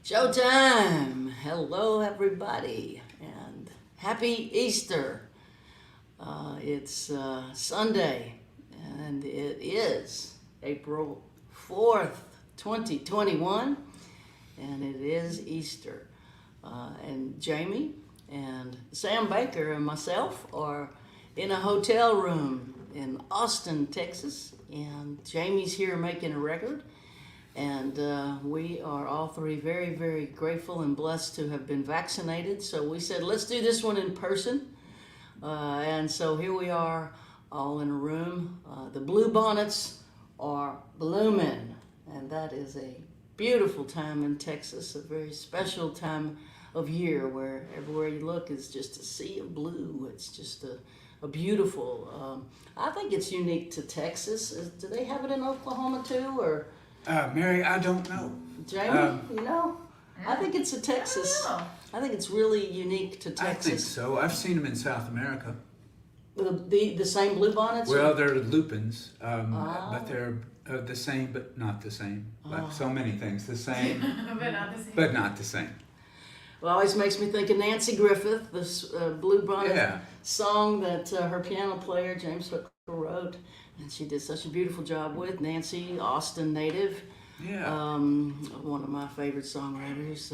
Showtime! Hello, everybody, and happy Easter. It's Sunday, and it is April 4th, 2021, and it is Easter. And Jamie and Sam Baker and myself are in a hotel room in Austin, Texas, and Jamie's here making a record. And we are all three very, very grateful and blessed to have been vaccinated. So we said, let's do this one in person. And so here we are all in a room. The blue bonnets are blooming. And that is a beautiful time in Texas, a very special time of year where everywhere you look is just a sea of blue. It's just a beautiful, I think it's unique to Texas. Do they have it in Oklahoma too, or? Mary, I don't know. Jamie, you know? I think it's a Texas. I think it's really unique to Texas. I think so. I've seen them in South America. The same blue bonnets? Well, they're lupins, but they're the same, but not the same. Like so many things, the same, but not the same. But not the same. Well, it always makes me think of Nancy Griffith, this Blue Bonnet song that her piano player, James Hooker, wrote. And she did such a beautiful job with. Nancy, Austin native. Yeah. One of my favorite songwriters.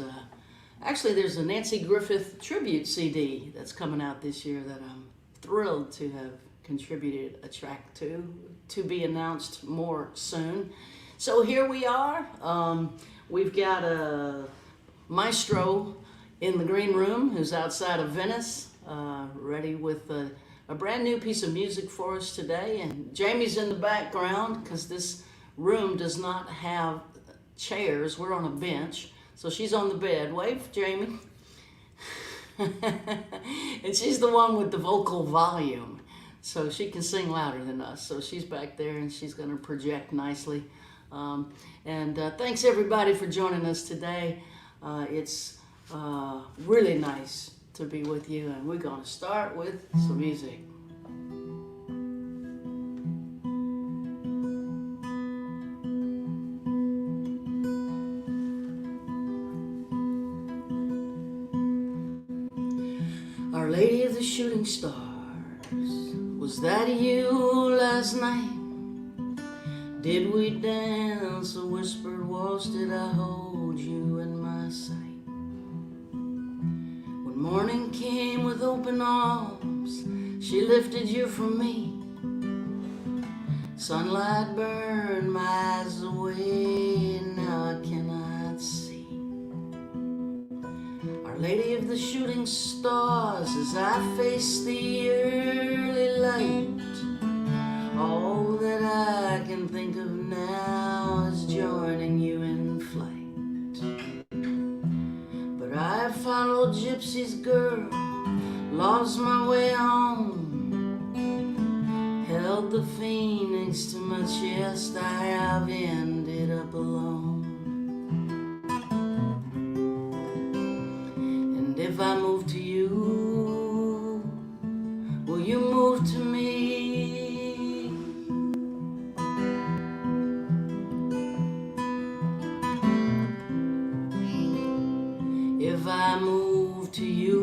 Actually, there's a Nancy Griffith tribute CD that's coming out this year that I'm thrilled to have contributed a track to be announced more soon. So here we are. We've got a maestro in the green room who's outside of Venice, ready with a brand new piece of music for us today. And Jamie's in the background because this room does not have chairs. We're on a bench. So she's on the bed. Wave, Jamie. And she's the one with the vocal volume. So she can sing louder than us. So she's back there and she's going to project nicely. Thanks everybody for joining us today. It's really nice to be with you, and we're going to start with some music. Our Lady of the Shooting Stars, was that you last night? Did we dance a whispered waltz? Did I hold you in my sight? Morning came with open arms, she lifted you from me. Sunlight burned my eyes away, now I cannot see. Our Lady of the Shooting Stars, as I face the early light, all that I can think of now is joining you in flight. I followed gypsy's girl, lost my way home, held the phoenix to my chest, I have ended up alone. And if I move to you, will you move to me? If I move to you,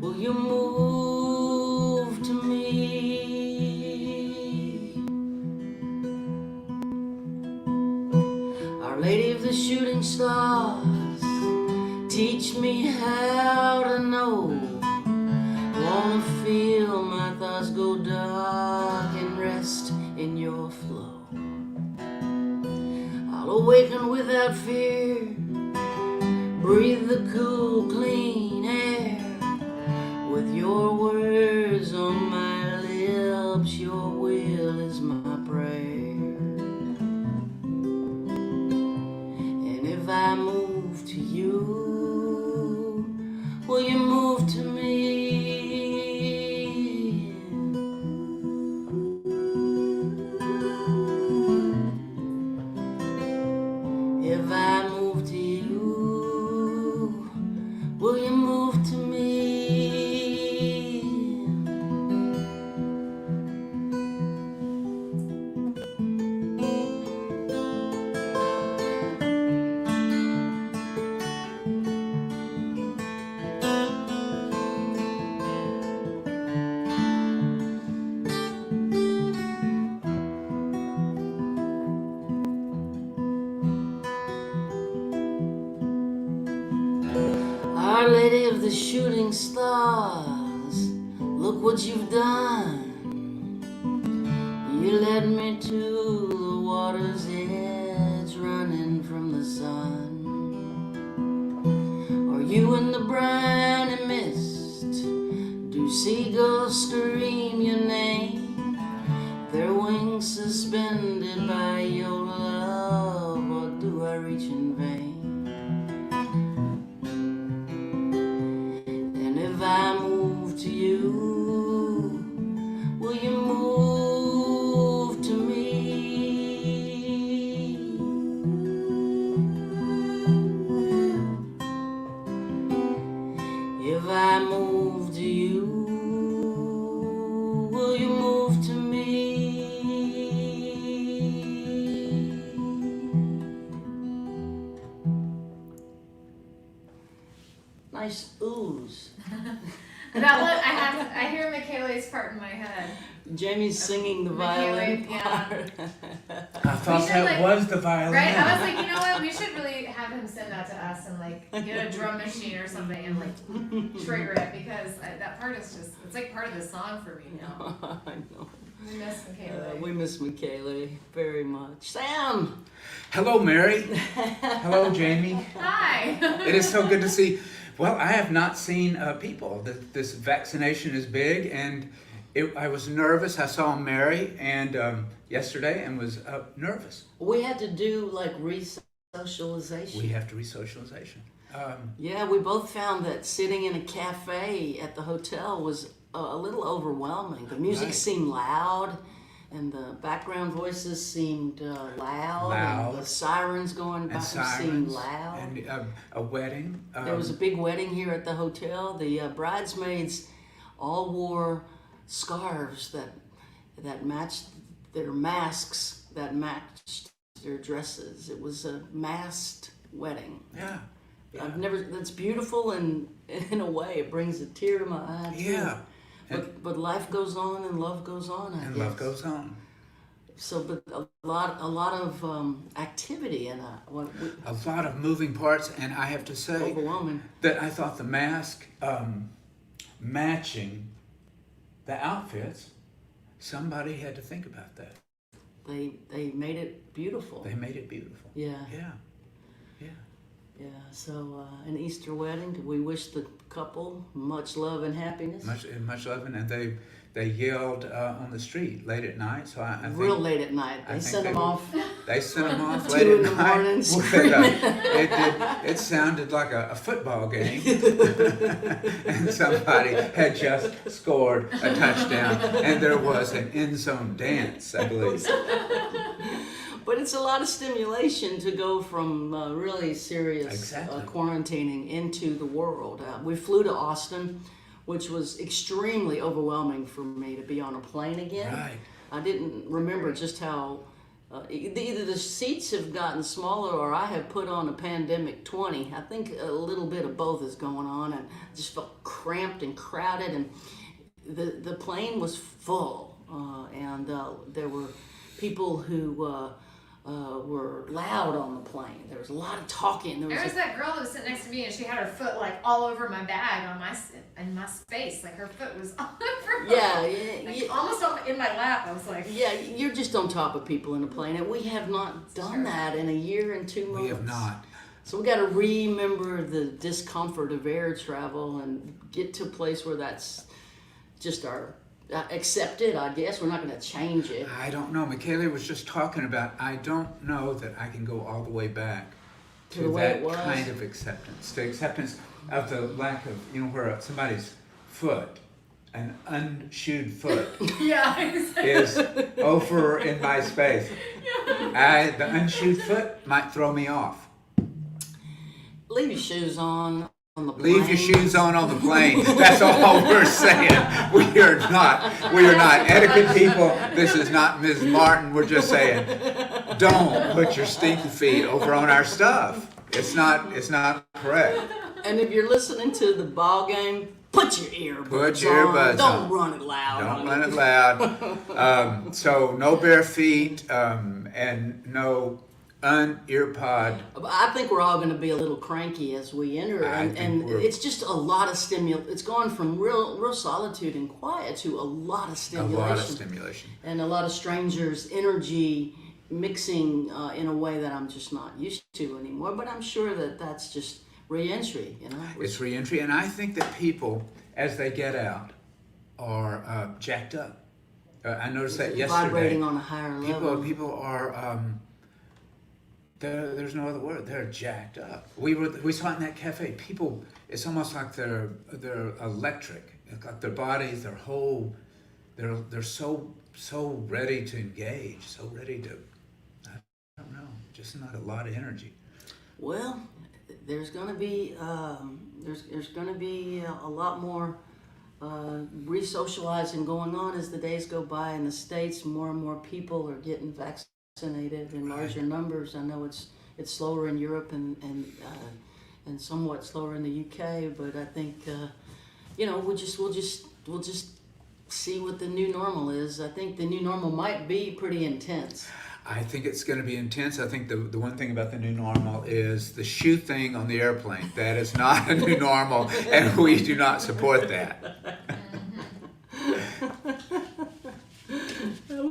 will you move to me? Our Lady of the Shooting Stars, teach me how to know. Wanna feel my thoughts go dark and rest in your flow. I'll awaken without fear, breathe the cool, clean air. With your words on my lips, your will is my prayer. And if I move to you, will you move to me? If I move to you, will you move to me? the shooting stars, look what you've done. You led me to the water's edge, running from the sun. Are you in the briny mist? Do seagulls scream your name? Their wings suspended by your love, or do I reach in vain? And if I move to you, will you move to me? If I move to you, will you move to me? Nice ooze. I hear Michaela's part in my head. Jamie's singing the violin Michaela, part. I thought should, that was the violin. Right? I was like, you know what? We should really have him send that to us and like get a drum machine or something and like trigger it, because that part is just, it's like part of the song for me now. I know. We miss Michaela. We miss Michaela very much. Sam! Hello, Mary. Hello, Jamie. Hi. It is so good to see. Well, I have not seen people. This vaccination is big, and I was nervous. I saw Mary yesterday and was nervous. We had to do like re-socialization. We have to re-socialization. Yeah, we both found that sitting in a cafe at the hotel was a little overwhelming. The music Right. seemed loud, and the background voices seemed loud, and the sirens going by seemed loud. And a wedding. There was a big wedding here at the hotel. The bridesmaids all wore scarves that matched their masks, that matched their dresses. It was a masked wedding. Yeah. That's beautiful, and in a way it brings a tear to my eye too. Yeah. But life goes on and love goes on, I And guess. love goes on. So, but a lot of activity and A lot of moving parts, and I have to say overwhelming. that I thought the mask matching the outfits, somebody had to think about that. They made it beautiful. They made it beautiful. Yeah. Yeah. Yeah. Yeah. So an Easter wedding. We wish the couple much love and happiness. Much love, and they yelled on the street late at night. So I think Real late at night. They sent them off. They sent them off 2 late in at the night. morning screaming. It sounded like a football game, and somebody had just scored a touchdown, and there was an end zone dance, I believe. But it's a lot of stimulation to go from really serious quarantining into the world. We flew to Austin, which was extremely overwhelming for me to be on a plane again. Right. I didn't remember just how either the seats have gotten smaller or I have put on a pandemic 20. I think a little bit of both is going on, and I just felt cramped and crowded, and the plane was full, and there were people who were loud on the plane. There was a lot of talking. There was that girl that was sitting next to me, and she had her foot like all over my bag on my space. Like her foot was all over. Almost in my lap. I was like, yeah, you're just on top of people in a plane, and we have not done that in a year and 2 months. We have not. So we got to remember the discomfort of air travel and get to a place where that's just our accepted, I guess. We're not going to change it. I don't know. Michaela was just talking about, I don't know that I can go all the way back to the way that it was. kind of acceptance. The acceptance of the lack of, where somebody's foot, an unshoed foot, is over in my space. The unshoed foot might throw me off. Leave your shoes on the plane. Leave your shoes on the plane. That's all we're saying. We are not etiquette people. This is not Ms. Martin. We're just saying, don't put your stinky feet over on our stuff. It's not correct. And if you're listening to the ball game, put your earbuds on. Don't run it loud. Don't run it loud. So no bare feet and no Un-earpod. I think we're all going to be a little cranky as we enter, I and, think and we're- it's just a lot of It's gone from real solitude and quiet to a lot of A stimulation, lot of stimulation. and a lot of strangers' energy mixing in a way that I'm just not used to anymore. But I'm sure that that's just re-entry, you know. It's re-entry, and I think that people, as they get out, are jacked up. I noticed that yesterday. Vibrating on a higher level. People are. There's no other word. They're jacked up. We saw it in that cafe. People, it's almost like they're electric. It's like their bodies, their whole, they're so ready to engage, so ready to. I don't know, just not a lot of energy. Well, there's going to be there's going to be a lot more re-socializing going on as the days go by in the States. More and more people are getting vaccinated in larger numbers. I know it's slower in Europe and somewhat slower in the UK, but I think we'll just see what the new normal is. I think the new normal might be pretty intense. I think it's going to be intense. I think the one thing about the new normal is the shoe thing on the airplane. That is not a new normal, and we do not support that.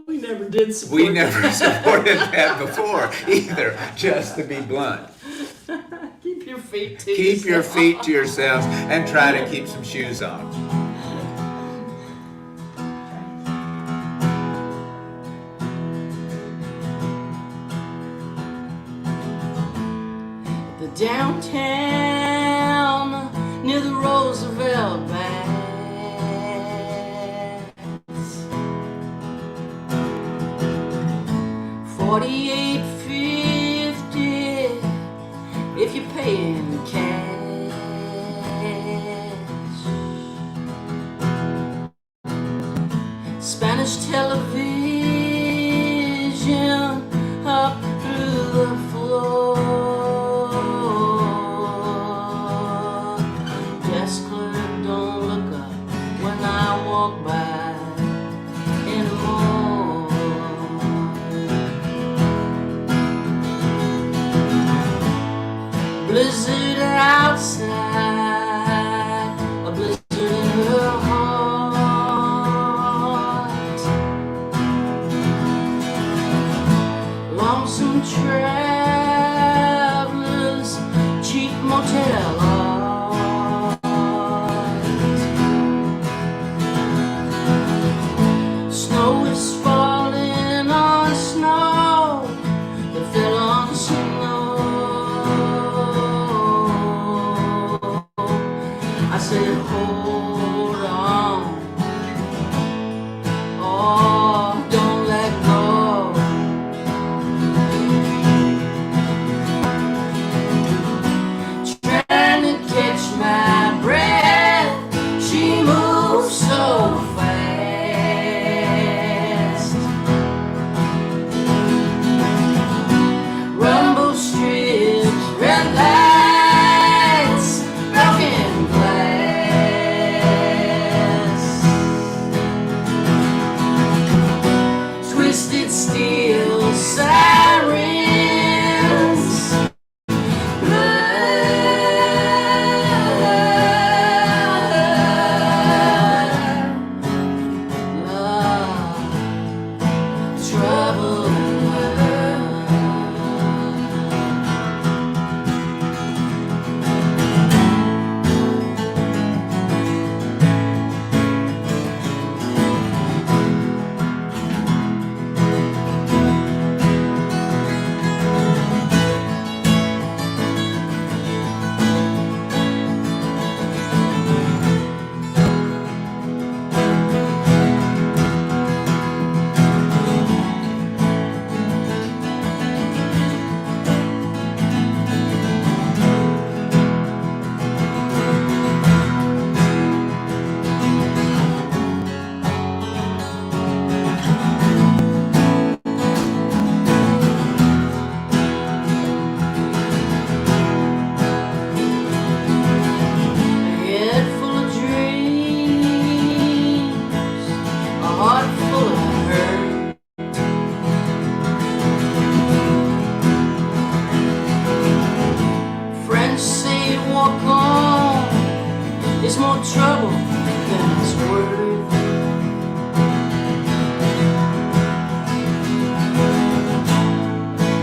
We never did support We never supported that before either, just to be blunt. Keep your feet to Keep your yourself. feet to yourselves and try to keep some shoes on. The downtown near the Roosevelt Baths. 48.50 if you pay in cash. Spanish television up through the floor. Desk clerk don't look up when I walk by anymore. Blizzard outside, a blizzard in her heart. Lonesome travelers, cheap motel art. Snow is falling on snow that fell on snow. I said, hold on, oh, don't let go. Trying to catch my breath, she moves so fast. Rumble strips, red lights, broken glass. trouble than it's worth.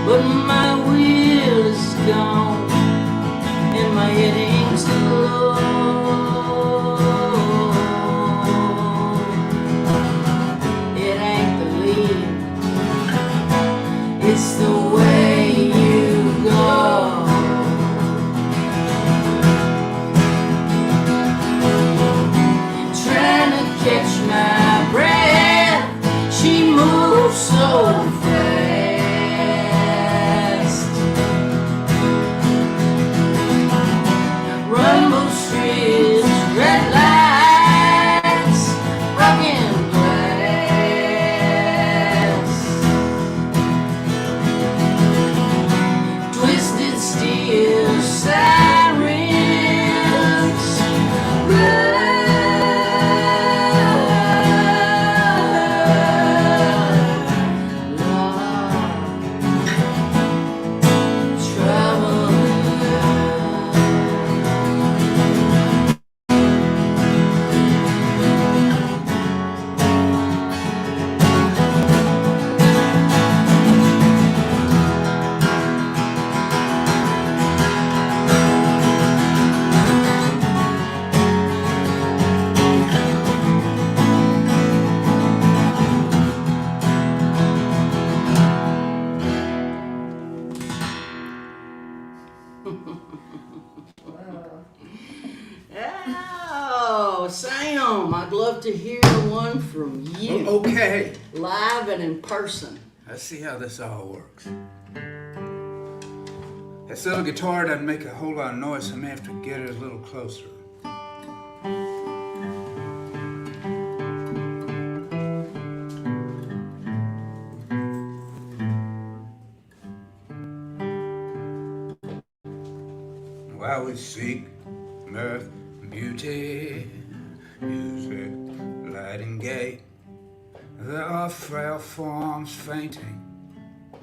But my will is gone and my heading's low. It ain't the lead, it's the way you go. Trying to catch my breath, she moves so fast. Rumble streets, red lights, broken glass, twisted steel sirens, Oh, Sam, I'd love to hear one from you. Okay. Live and in person. Let's see how this all works. This little guitar doesn't make a whole lot of noise, so I may have to get it a little closer. While we seek mirth, beauty, music, light and gay, there are frail forms fainting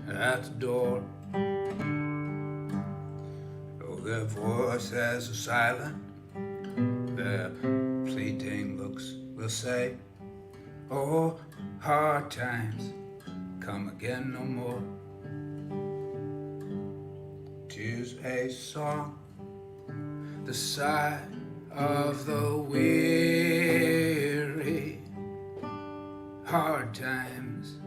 at the door. Oh, their voices are silent, their pleading looks will say, oh, hard times come again no more. 'Tis a song, the sigh of the weary. Hard times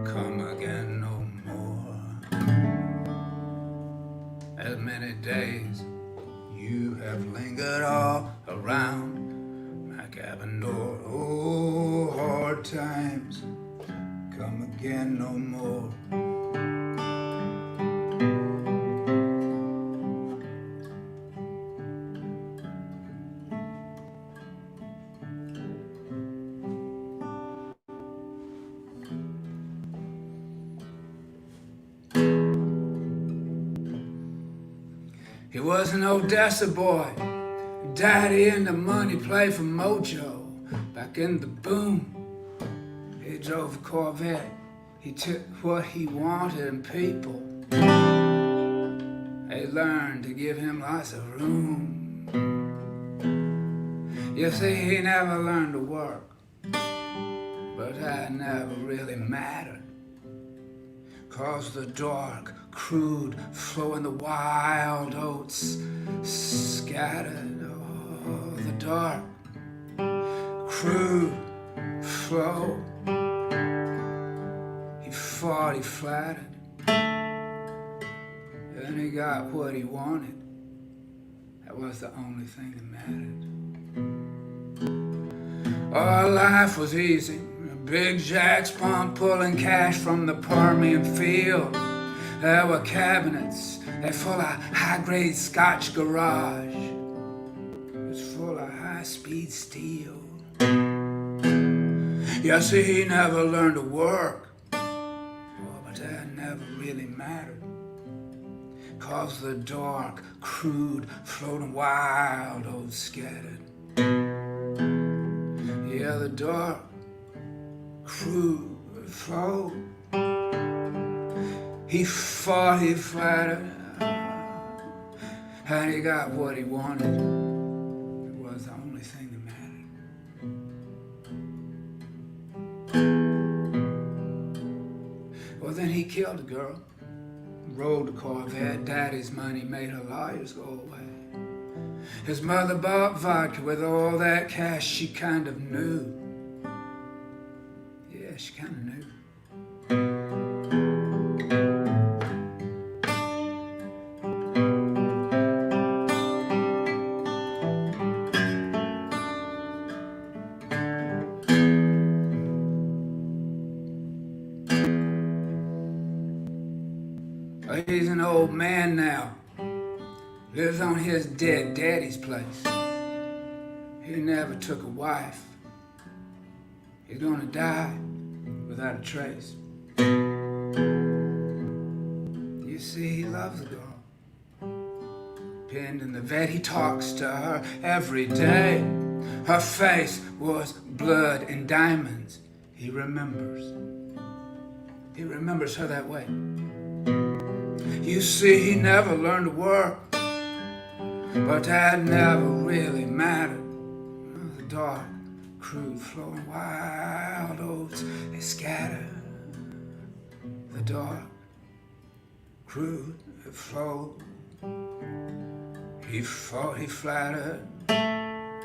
come again no more. As many days you have lingered all around my cabin door. Oh, hard times come again no more. He was an Odessa boy, daddy and the money played for Mojo. Back in the boom, he drove a Corvette. He took what he wanted and people, they learned to give him lots of room. You see, he never learned to work, but that never really mattered. 'Cause the dark, crude flow in the wild oats scattered. Oh, the dark, crude flow. He fought, he flattered, and he got what he wanted. That was the only thing that mattered. Oh, life was easy. Big Jack's pump pulling cash from the Permian field. There were cabinets, they're full of high-grade Scotch garage. It's full of high-speed steel. You see, he never learned to work. Oh, but that never really mattered. 'Cause the dark, crude, floating wild oats scattered. Yeah, the dark, crude flow. He fought, he flattered, and he got what he wanted. It was the only thing that mattered. Well, then he killed a girl, rode a Corvette. Daddy's money made her lawyers go away. His mother bought vodka with all that cash. She kind of knew. Yeah, she kind of knew. He's an old man now. Lives on his dead daddy's place. He never took a wife. He's gonna die without a trace. You see, he loves the girl. Pinned in the vet, he talks to her every day. Her face was blood and diamonds. He remembers. He remembers her that way. You see, he never learned to work, but that never really mattered. The dark, crude, flowing wild oats, they scatter. The dark, crude, it flowed. He fought, he flattered, and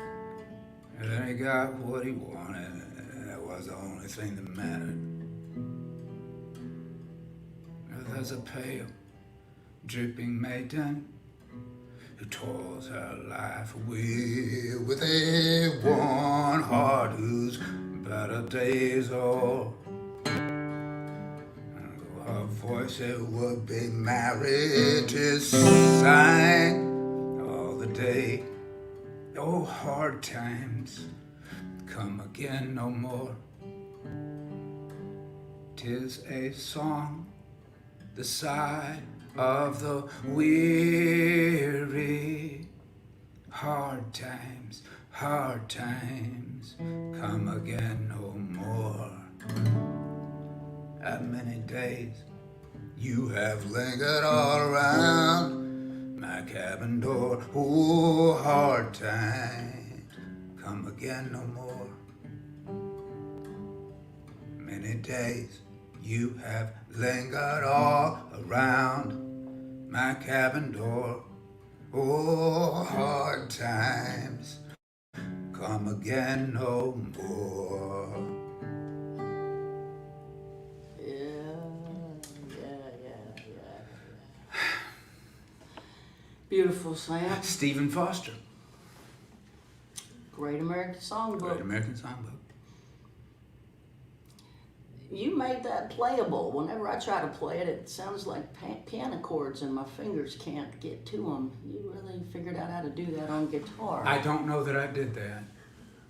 then he got what he wanted. That was the only thing that mattered. There's a pale, dripping maiden who toils her life away with a one heart whose better days are. Her voice it would be married to sang all the day. Oh, hard times come again no more. 'Tis a song, the sigh of the weary. Hard times come again no more. How many days you have lingered all around my cabin door. Oh, hard times come again no more. Many days you have lingered all around my cabin door. Oh, hard times come again no more. Yeah. Beautiful, Sam. Stephen Foster. Great American Songbook. Great American Songbook. You made that playable. Whenever I try to play it, it sounds like piano chords and my fingers can't get to them. You really figured out how to do that on guitar. I don't know that I did that.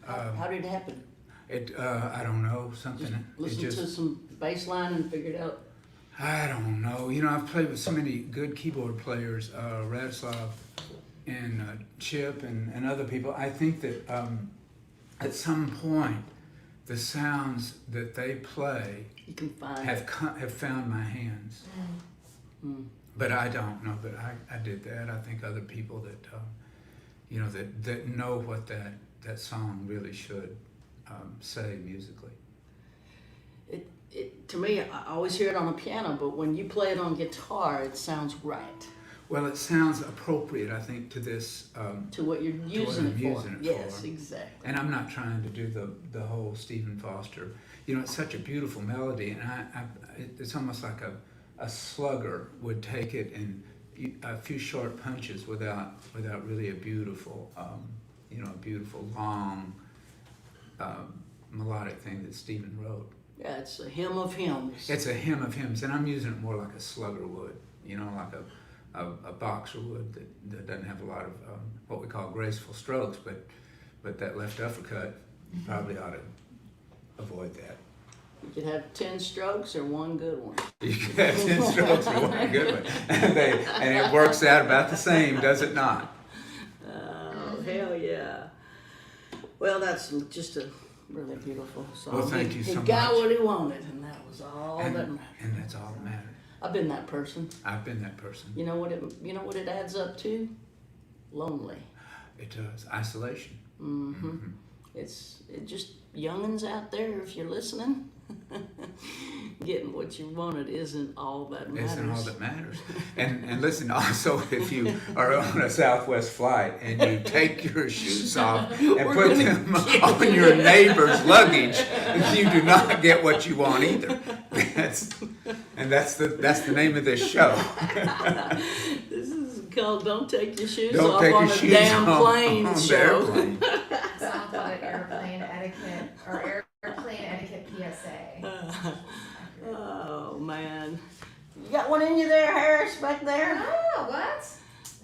How did it happen? I don't know, something. Listen to some bass line and figured out. I don't know. You know, I've played with so many good keyboard players, Radislav and Chip and other people. I think that at some point, the sounds that they play You can find have found my hands. But I don't know that I did that. I think other people that you know that know what that song really should say musically. It to me, I always hear it on a piano, but when you play it on guitar, it sounds right. Well, it sounds appropriate, I think, to this. To what you're using it for. Using it Yes, for. exactly. And I'm not trying to do the whole Stephen Foster. You know, it's such a beautiful melody, and it's almost like a slugger would take it in a few short punches without really a beautiful, you know, a beautiful long melodic thing that Stephen wrote. Yeah, it's a hymn of hymns. It's a hymn of hymns, and I'm using it more like a slugger would. You know, like a boxer would that doesn't have a lot of what we call graceful strokes, but that left uppercut, you probably ought to avoid that. You could have 10 strokes or one good one. You can have 10 strokes or one good one, and it works out about the same, does it not? Oh, hell yeah. Well, that's just a really beautiful song. Well, thank you so much. He got what he wanted, and that was all that mattered. And that's all that mattered. I've been that person. I've been that person. You know what it adds up to? lonely. It does. Isolation. It's just youngins out there, if you're listening. Getting what you wanted isn't all that matters. Isn't all that matters. And listen, also, if you are on a Southwest flight and you take your shoes off and put them on your neighbor's luggage, you do not get what you want either. That's the name of this show. This is called "Don't Take Your Shoes Don't Off take on your a shoes Damn off Plane" on the show. airplane. Sounds like airplane etiquette or airplane etiquette PSA. Oh man, you got one in you there, Harris, back there? Oh, what?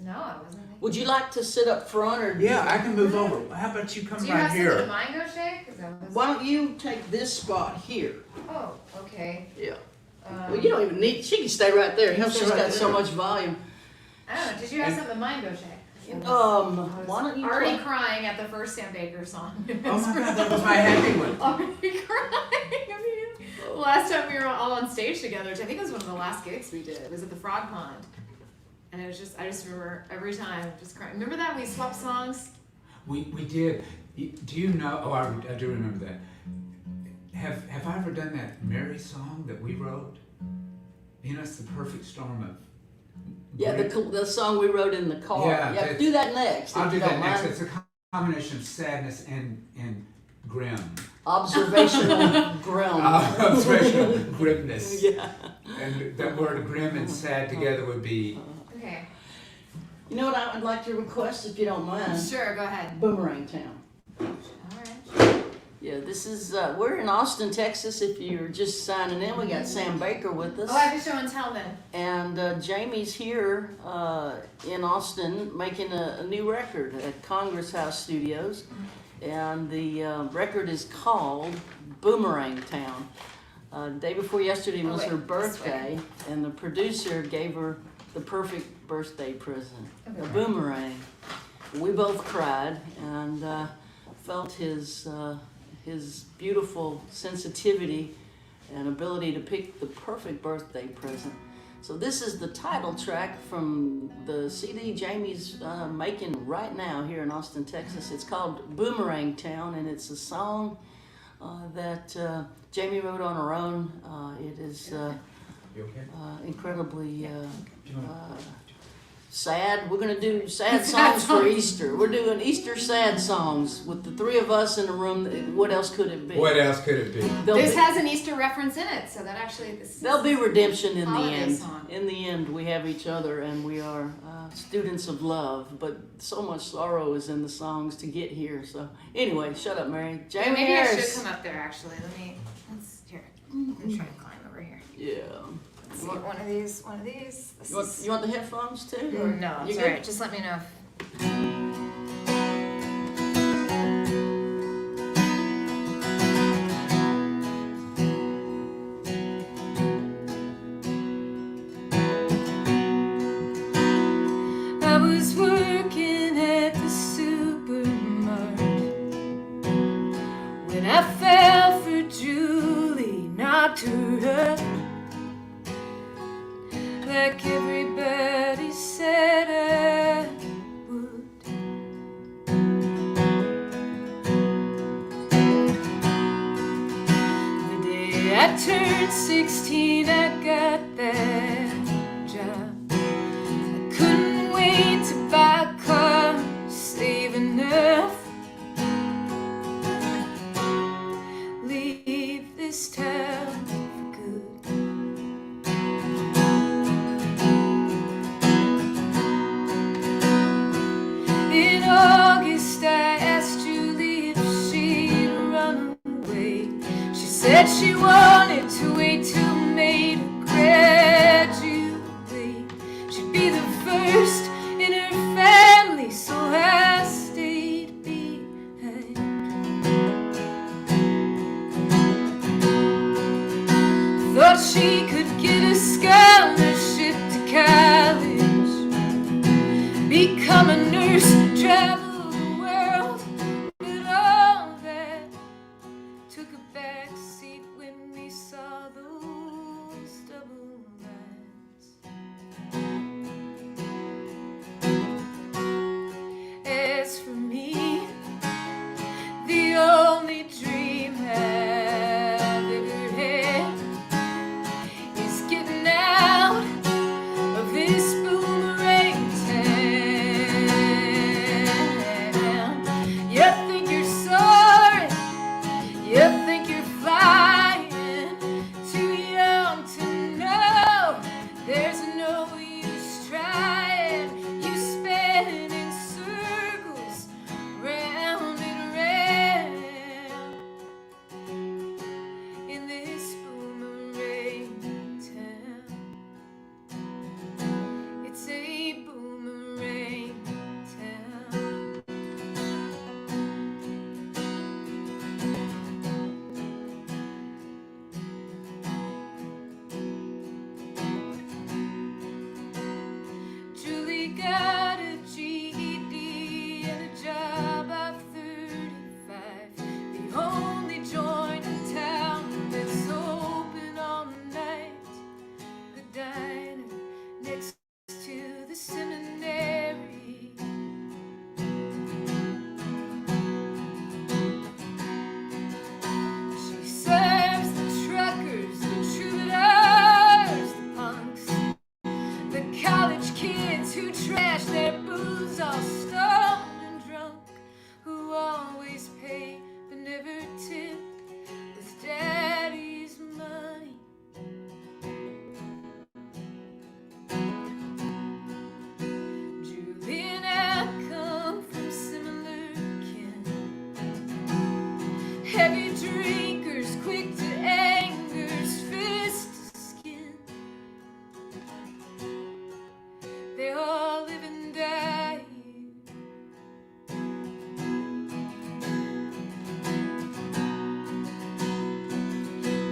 No, I wasn't thinking. Would you like to sit up front, or Yeah, I can move over. How about you come Do you right have some of the here? mango shake? 'Cause that was- why don't you take this spot here? Oh, okay. Yeah. Well, you don't even need. She can stay right there. Hell, she's got so much volume. I don't know. Did you have some of the mango shake? Why don't you Already play- crying at the first Sam Baker song. Oh my God, that was my happy one. Already crying. I mean, the last time we were all on stage together, which I think was one of the last gigs we did, was at the Frog Pond. And it was just, I just remember every time just crying. Remember that? We swapped songs? We did. Do you know? Oh, I do remember that. Have I ever done that Mary song that we wrote? You know, it's the perfect storm of. Yeah, the song we wrote in the car. Yeah, do that next. I'll if do you that don't next. mind. It's a combination of sadness and grim. Observational grim. Observational grimness. Yeah. And that word grim and sad together would be. Okay. You know what I would like to request, if you don't mind? Sure, go ahead. Boomerang Town. Alright. Yeah, this is, we're in Austin, Texas. If you're just signing in, we got Sam Baker with us. Oh, I have a show and tell then. And Jamie's here in Austin making a new record at Congress House Studios. And the record is called Boomerang Town. Day before yesterday was her birthday, and the producer gave her the perfect birthday present, a boomerang. We both cried and felt his beautiful sensitivity and ability to pick the perfect birthday present. So this is the title track from the CD Jamie's making right now here in Austin, Texas. It's called Boomerang Town, and it's a song that Jamie wrote on her own. It is You okay? incredibly sad. We're going to do sad songs for Easter. We're doing Easter sad songs with the three of us in a room. What else could it be? What else could it be? This has an Easter reference in it, so that actually There'll be redemption in the holiday end. song. In the end, we have each other, and we are students of love. But so much sorrow is in the songs to get here. So anyway, shut up, Mary. Jamie maybe I should Harris. come up there actually. Let's here. I'm gonna try to climb over here. Yeah. Let's see, one of these. This You want, is- you want the headphones too? or- No, you it's good? alright. Just let me know. I was working at the supermarket when I fell for Julie, knocked her up like everybody said I would. The day I turned 16, I got that job. Couldn't wait to buy a car, save enough, leave this town for good. In August I asked Julie if she'd run away. She said she wanted to wait till May to graduate. She'd be the first in her family, so I stayed behind. Thought she could get a scholarship to college, become a nurse, travel the world, but all that took a back seat when we saw the heavy drinkers, quick to anger's fist to skin. They all live and die here.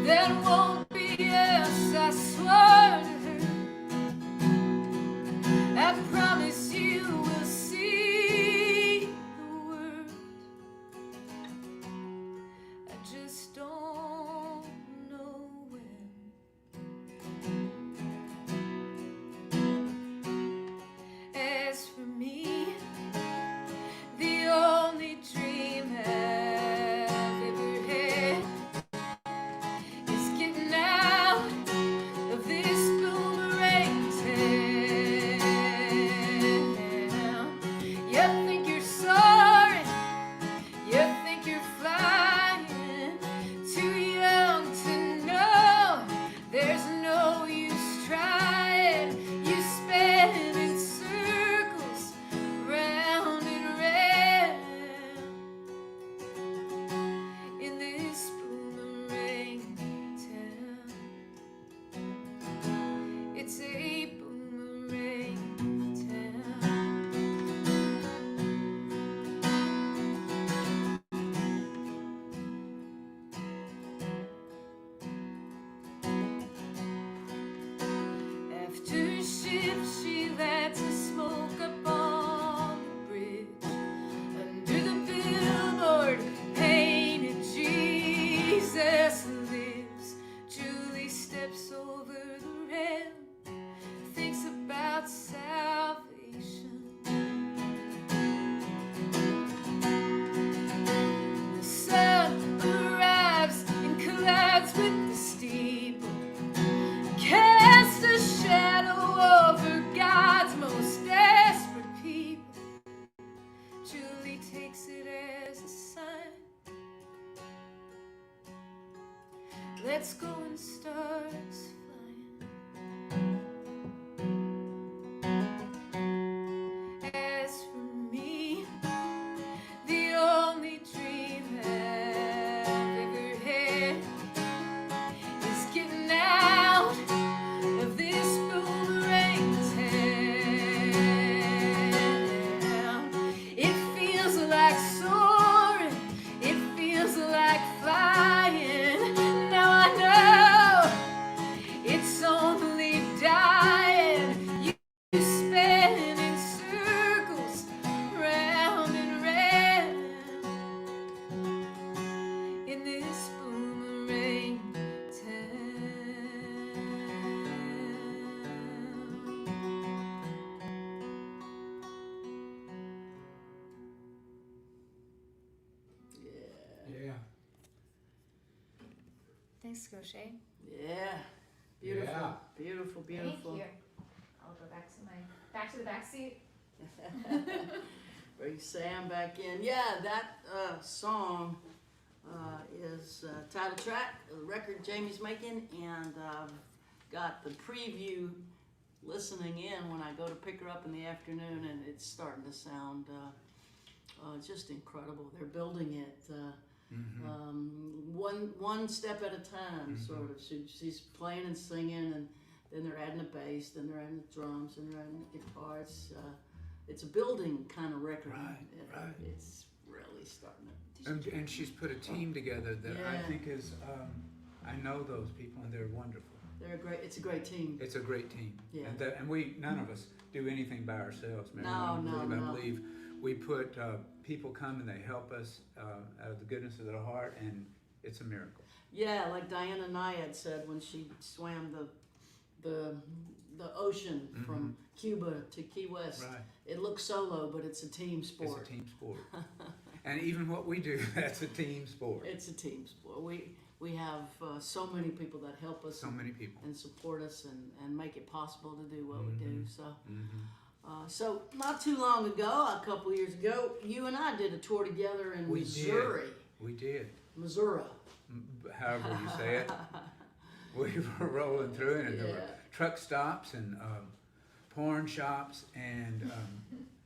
That won't be us, I swear to her. I promise you will see the world. I just don't know when. As for me, the only dream I've ever had is getting out of this boomerang town. You think you're soaring, you think you're flying, too young to know there's no use trying. You spin in circles, round and round in this boomerang town. It's a boomerang town. After shift, she lights a smoke up on the bridge. Under the billboard, painted Jesus lives. Julie steps over the rail, thinks about salvation. The sun arrives and collides with the steeple, cast a shadow over God's most desperate people. Julie takes it as a sign. Let's go and starts flying. As for me, the only dream I've ever had is getting out of this boomerang town. It feels like soaring, it feels like flying. Now I know it's only dying. You spin in circles, round and round in this boomerang town. Yeah. Thanks, Gauthier. Yeah. Beautiful. Yeah. Beautiful, beautiful. Thank you. I'll go back to the back seat. Bring Sam back in. Yeah, that song is title track of the record Jamie's making, and got the preview listening in when I go to pick her up in the afternoon, and it's starting to sound just incredible. They're building it one step at a time, sort of. She's playing and singing, and then they're adding the bass, then they're adding the drums, and they're adding the guitar. It's a building kind of record. Right. It's really starting to. And she's put a team together that I Yeah. think is, I know those people and they're wonderful. It's a great team. It's a great team. Yeah. And we, none of us do anything by ourselves, man. No. I believe we put, people come and they help us out of the goodness of their heart, and it's a miracle. Yeah, like Diana Nyad said when she swam the ocean from Cuba to Key West. Right. It looks solo, but it's a team sport. It's a team sport. And even what we do, that's a team sport. It's a team sport. We have so many people that help us. So many people. And support us and make it possible to do what we do. So, so not too long ago, a couple years ago, you and I did a tour together in Missouri. We did. Missouri. However you say it. We were rolling through, and there were Yeah. truck stops and porn shops and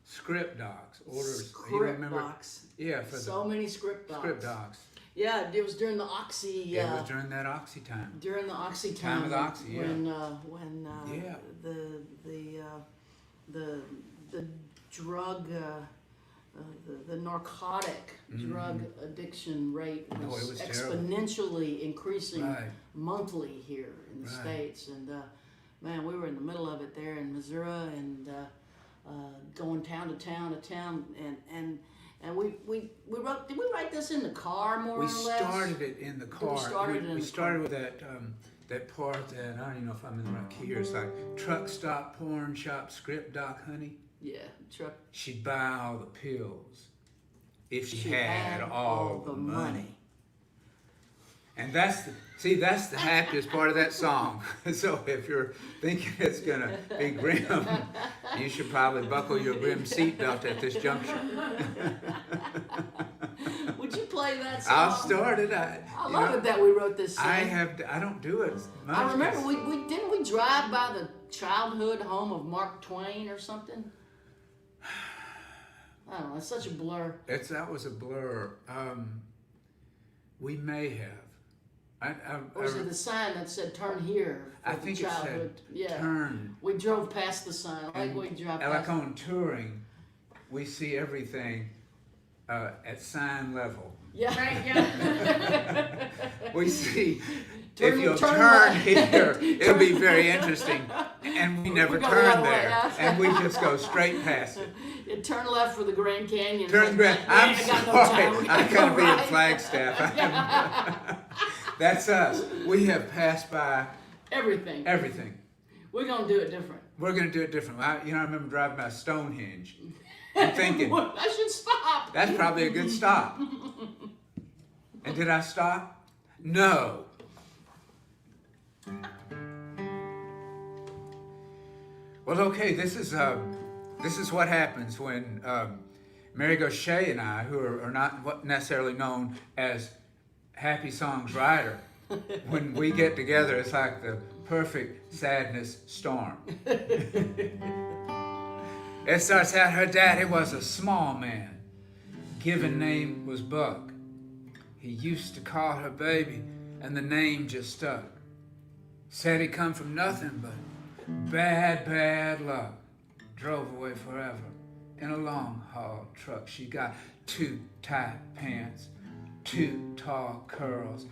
script docs. Orders. You Script remember? docs. Yeah, for So many script docs. script docs. Yeah, it was during the Oxy. It was during that Oxy time. During the Oxy Time time. of the Oxy, yeah. When Yeah. the drug the narcotic drug addiction rate No, was, it was terrible. exponentially increasing Right. monthly here in the Right. States, and man, we were in the middle of it there in Missouri, and going town to town, and we wrote. Did we write this in the car more We or less? started it in the car. We started with that part that, I don't even know if I'm in the right key here. It's like, truck stop, porn shop, script doc, honey. Yeah, truck. She'd buy all the pills if she had all the money. And that's the happiest part of that song. So if you're thinking it's gonna be grim, you should probably buckle your grim seatbelt at this juncture. Would you play that song? I'll start it. I love it that we wrote this song. I don't do it much. I remember we didn't we drive by the childhood home of Mark Twain or something? I don't know. It's such a blur. That was a blur. We may have. Or was it the sign that said "Turn here"? For I the think it childhood? said turn. We drove past the sign. We drive And like past. on touring, we see everything at sign level. Yeah. Right, yeah. We see Turn if you'll turn turn left. here, it'll be very interesting. And we never We go the turn other way, there, yeah. and we just go straight past it. You turn left for the Grand Canyon. Turn Like, grand. I'm I got no sorry, time. We I gotta gotta go be in right. Flagstaff. That's us. We have passed by Everything. everything. We're gonna do it different. We're gonna do it different. I remember driving by Stonehenge and thinking, I should stop. that's probably a good stop. And did I stop? No. Well, okay, this is what happens when Mary Gauthier and I, who are not necessarily known as happy songs writer, when we get together, it's like the perfect sadness storm. It starts out, her daddy was a small man. Given name was Buck. He used to call her baby, and the name just stuck. Said he come from nothing but bad luck. Drove away forever in a long haul truck. She got 2 tight pants, 2 tall curls,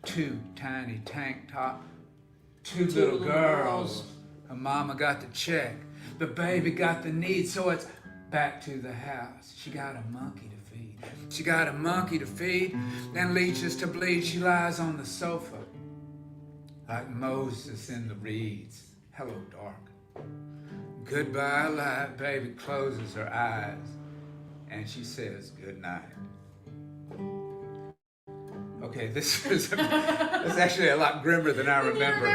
2 tiny tank top, 2 little girls. Her mama got the check, the baby got the need, so it's back to the house. She got a monkey to feed. She got a monkey to feed and leeches to bleed. She lies on the sofa like Moses in the reeds. Hello, dark. Goodbye, light. Baby closes her eyes and she says good night. Okay, this is actually a lot grimmer than I remember.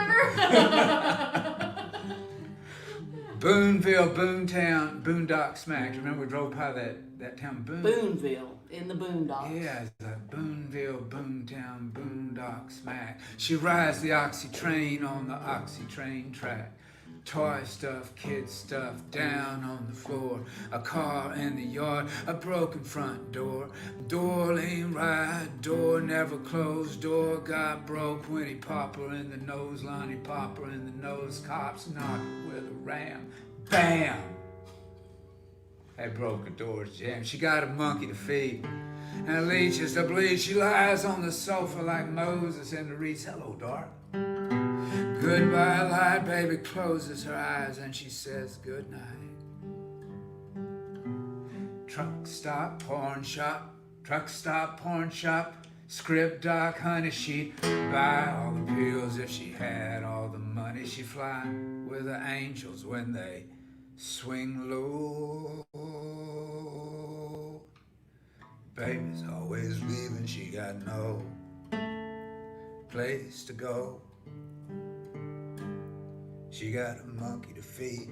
Boonville, Boontown, Boondock Smack. Remember we drove by that town, Boonville in the boondocks. Yeah, it's like Boonville, Boontown, Boondock Smack. She rides the Oxy train on the Oxy train track. Toy stuff, kid stuff, down on the floor. A car in the yard, a broken front door. Door lean right, door never closed. Door got broke when he popped her in the nose. Lonnie popped her in the nose. Cops knocked with a ram. Bam! That broke the door's jammed. She got a monkey to feed and leeches to bleed. She lies on the sofa like Moses in the reeds. Hello, dark. Goodbye, light. Baby closes her eyes and she says good night. Truck stop, porn shop. Truck stop, porn shop. Script doc, honey, she'd buy all the pills if she had all the money. She'd fly with the angels when they swing low. Baby's always leaving, she got no place to go. She got a monkey to feed,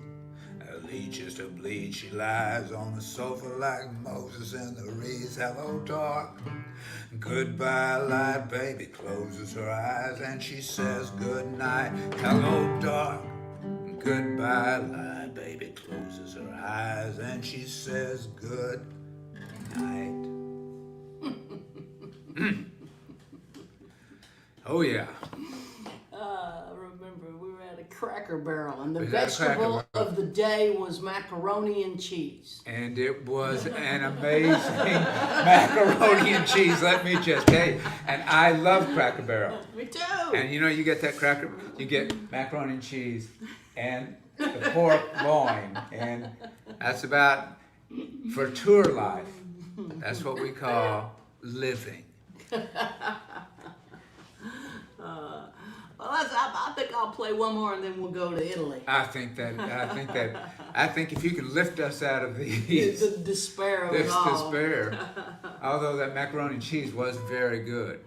leeches to bleed. She lies on the sofa like Moses in the reeds. Hello, dark. Goodbye, light. Baby closes her eyes and she says good night. Hello, dark. Goodbye, light. Baby closes her eyes and she says good night. Oh yeah. I remember we were at a Cracker Barrel, and the We had a Cracker vegetable Barrel. of the day was macaroni and cheese. And it was an amazing macaroni and cheese, let me just tell you. And I love Cracker Barrel. Me too. And you get that you get macaroni and cheese and the pork loin. And that's about, for tour life, that's what we call living. Well, I think I'll play one more, and then we'll go to Italy. I think if you can lift us out of The these, despair of this it all. despair, although that macaroni and cheese was very good.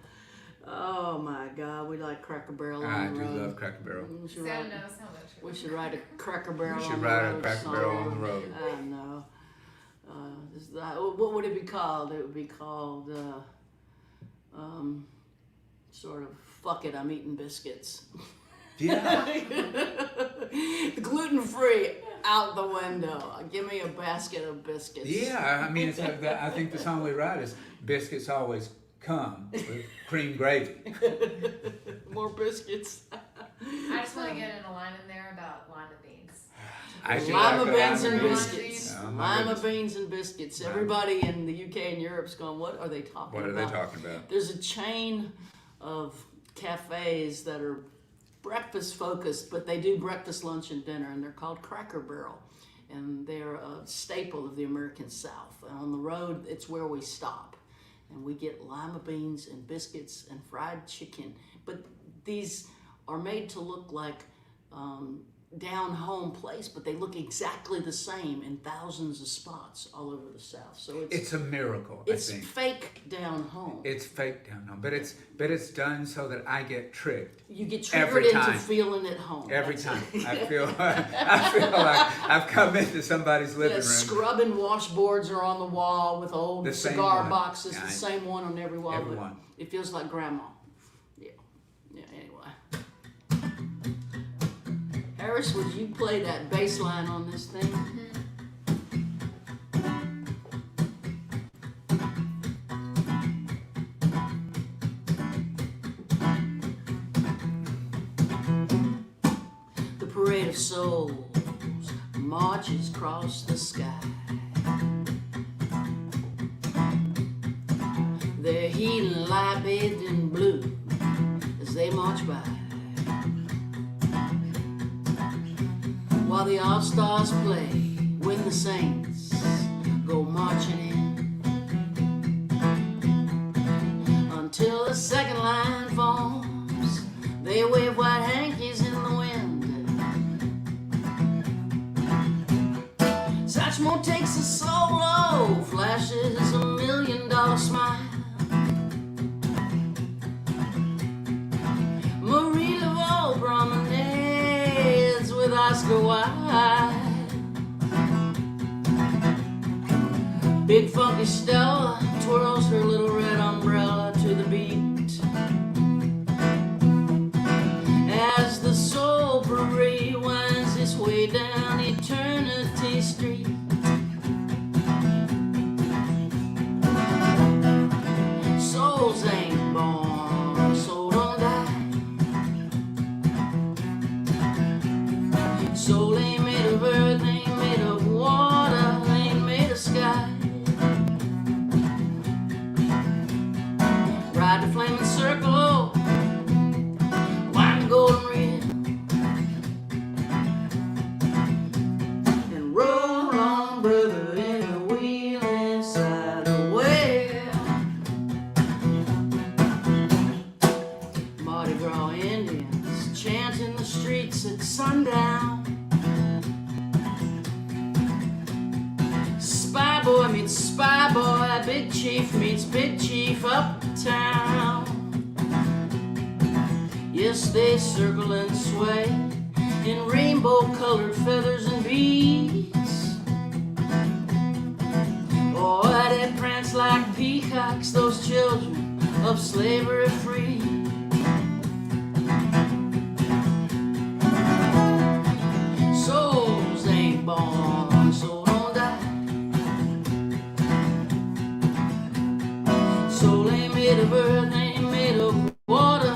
Oh my God, we like Cracker Barrel on I the do road. love Cracker Barrel. We should Santa write, knows how much. we should write a Cracker Barrel We on should the write a road Cracker Barrel song. on the road. I know. What would it be called? It would be called, sort of, fuck it, I'm eating biscuits. Yeah. The gluten-free out the window. Give me a basket of biscuits. Yeah, I mean, I think the song we write is biscuits always come with cream gravy. More biscuits. I just want to get in a line in there about lima beans. I do Lima like the beans and lima biscuits. Oh, my Lima goodness. beans and biscuits. Everybody in the UK and Europe's going, what are they talking What are about? they talking about? There's a chain of cafes that are breakfast focused, but they do breakfast, lunch, and dinner, and they're called Cracker Barrel. And they're a staple of the American South. And on the road, it's where we stop. And we get lima beans and biscuits and fried chicken. But these are made to look like down home place, but they look exactly the same in thousands of spots all over the South. So It's a miracle, it's I think. fake down home. It's fake down home, but it's done so that I get tricked. You get every triggered into time. feeling at home. Every That's time. it. I feel like I've come into somebody's living Yeah, room. scrubbing washboards are on the wall with old The same cigar one. boxes, Yeah, the same one on every wall. Every but one. It feels like grandma. Yeah. Anyway. Harris, would you play that bass line on this thing? The parade of souls marches across the sky. Their healing light bathed in blue as they march by. While the all-stars play, when the saints go marching in, until the second line forms, they wave white hankies in the wind. Satchmo takes a solo, flashes $1 million smile. Marie Laveau promenades with Oscar Wilde. Big funky Stella twirls her little red umbrella to the beat as the soul parade winds its way down Eternity Street. Souls ain't born, so don't die. Soul ain't made of earth, ain't made of water, ain't made of sky. Ride the flaming circle, wind the golden red, and roll on, brother, in a wheel inside the well. Mardi Gras Indians chanting the streets at sundown. Spy boy meets spy boy, big chief meets big chief uptown. Yes, they circle and sway in rainbow-colored feathers and beads. Boy, they prance like peacocks, those children of slavery free. Souls ain't born, so don't die. Soul ain't made of earth, ain't made of water,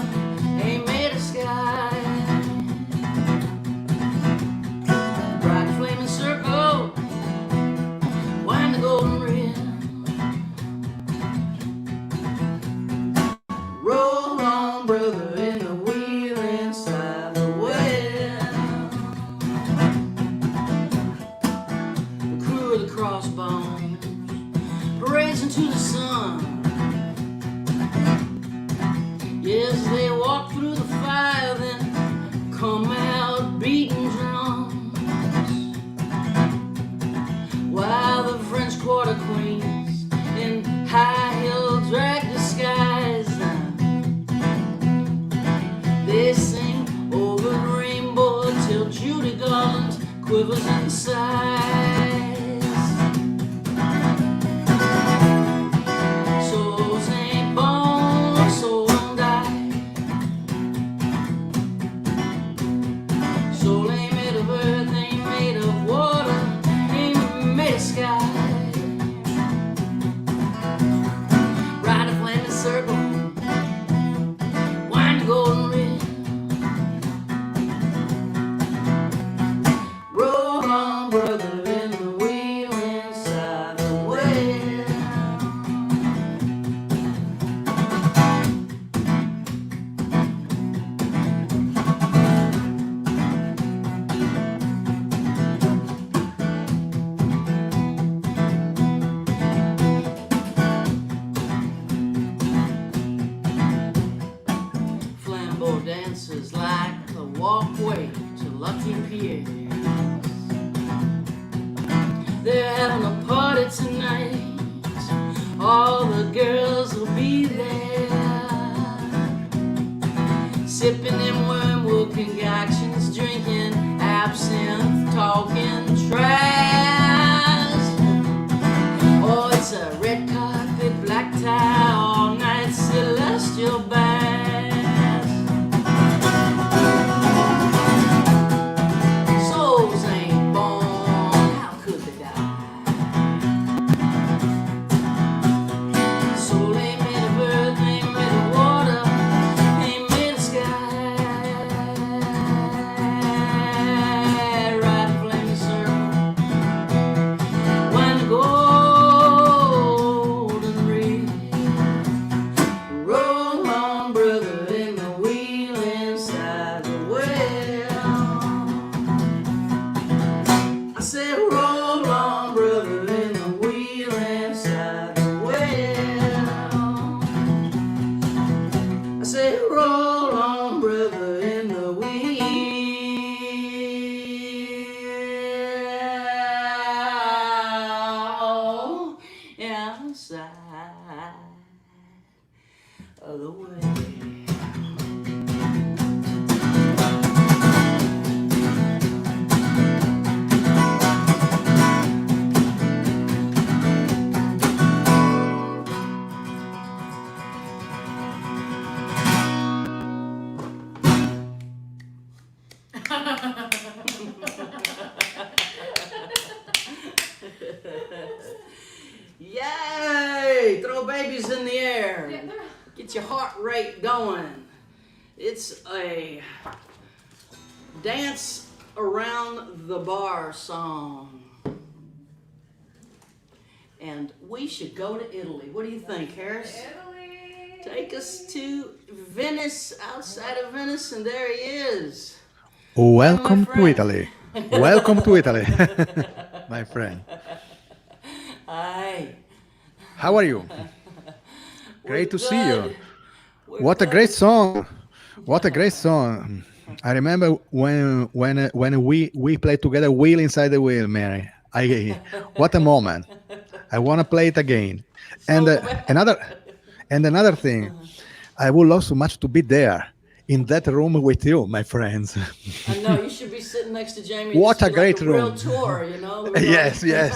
sipping them wormwood concoctions, drinking absinthe, talking trash. Oh, it's a red carpet, black tie, all night celestial bass. Souls ain't born, how could they die? Soul ain't made of earth, ain't made of water, ain't made of sky. Ride a flaming circle, wind the golden ring. Roll on, brother, in the wheel inside the well. I said, roll on, brother, in the wheel inside the well. I said, roll on, brother, in the wheel inside of the well. Yay! Throw babies in the air. Get your heart rate going. It's a dance around the bar song. And we should go to Italy. What do you think, Harris? Italy. Take us to Venice, outside of Venice, and there he is. Welcome to friend. Italy. Welcome to Italy, my friend. Hi. How are you? Great to see you. Good. We're What a good. great song! What a great song! I remember when we played together, Wheel Inside the Wheel, Mary. What a moment! I want to play it again. And another thing, I would love so much to be there in that room with you, my friends. I know you should be sitting next to Jamie. What This a is great like a real room. tour, you know. Yes. Yeah,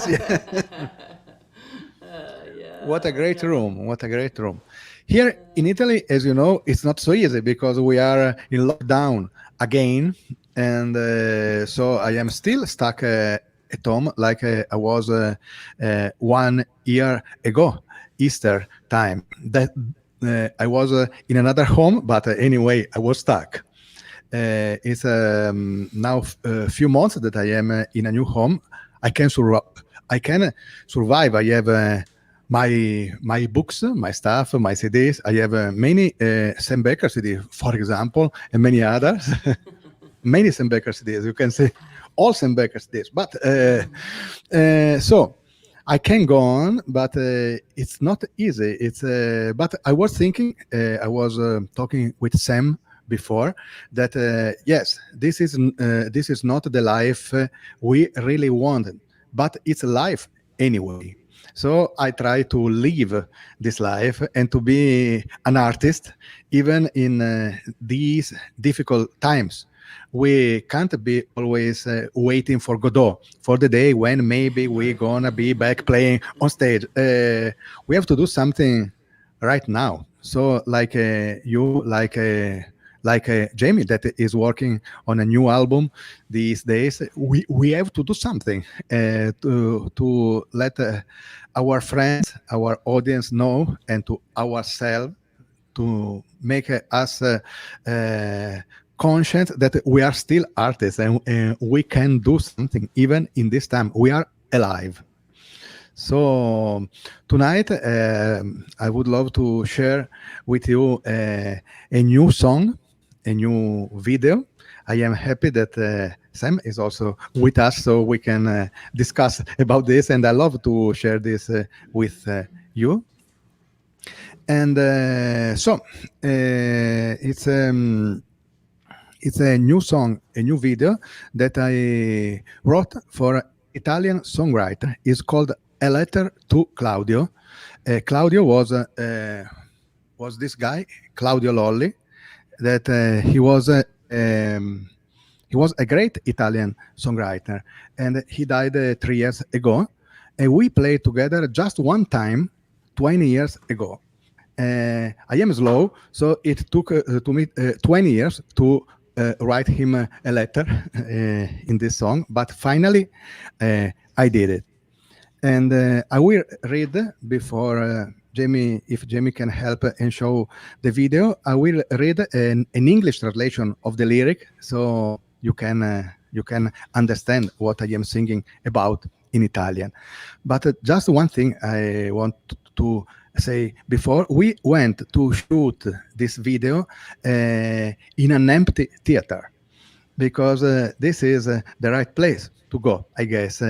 What a great room! What a great room! Here in Italy, as you know, it's not so easy because we are in lockdown again, and so I am still stuck at home, like I was 1 year ago, Easter time. That I was in another home, but anyway, I was stuck. It's now a few months that I am in a new home. I can survive. I have my books, my stuff, my CDs. I have many Sam Baker CDs, for example, and many others. Many Sam Baker CDs. You can say all Sam Baker CDs. But so I can go on, but it's not easy. It's but I was thinking. I was talking with Sam before that. Yes, this is not the life we really wanted, but it's life anyway. So I try to live this life and to be an artist, even in these difficult times. We can't be always waiting for Godot, for the day when maybe we're gonna be back playing on stage. We have to do something right now. So, like Jamie, that is working on a new album these days, we have to do something to let our friends, our audience know, and to ourselves to make us conscious that we are still artists and we can do something even in this time. We are alive. So tonight, I would love to share with you a new song, a new video. I am happy that Sam is also with us, so we can discuss about this. And I love to share this with you. And so it's a new song, a new video that I wrote for Italian songwriter. It's called A Letter to Claudio. Claudio was this guy, Claudio Lolli. that he was a great Italian songwriter, and he died 3 years ago. And we played together just one time, 20 years ago. I am slow, so it took to me 20 years to write him a letter in this song, but finally I did it. And I will read before Jamie, if Jamie can help and show the video, I will read an English translation of the lyric, so you can understand what I am singing about in Italian. But just one thing I want to say before, we went to shoot this video in an empty theater, because this is the right place to go, I guess,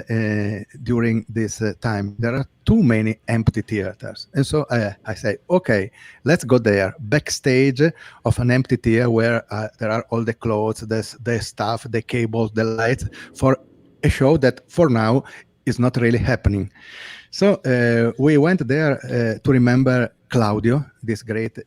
during this time. There are too many empty theaters. And so I say, okay, let's go there, backstage of an empty theater where there are all the clothes, the stuff, the cables, the lights, for a show that for now is not really happening. So we went there to remember Claudio, this great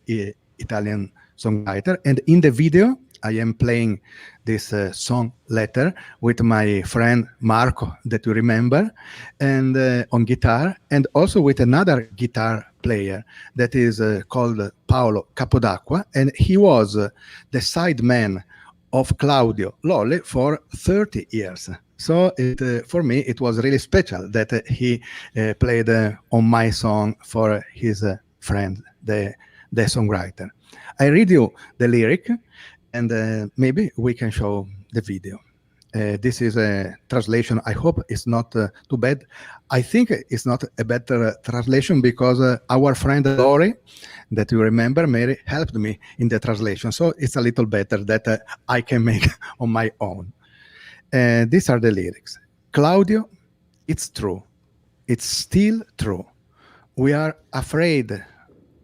Italian songwriter. And in the video, I am playing this song Letter with my friend Marco, that you remember, and on guitar, and also with another guitar player that is called Paolo Capodacqua, and he was the sideman of Claudio Lolli for 30 years. So for me, it was really special that he played on my song for his friend, the songwriter. I read you the lyric, and maybe we can show the video. This is a translation. I hope it's not too bad. I think it's not a better translation because our friend Lori, that you remember, Mary, helped me in the translation. So it's a little better that I can make on my own. These are the lyrics. Claudio, it's true. It's still true. We are afraid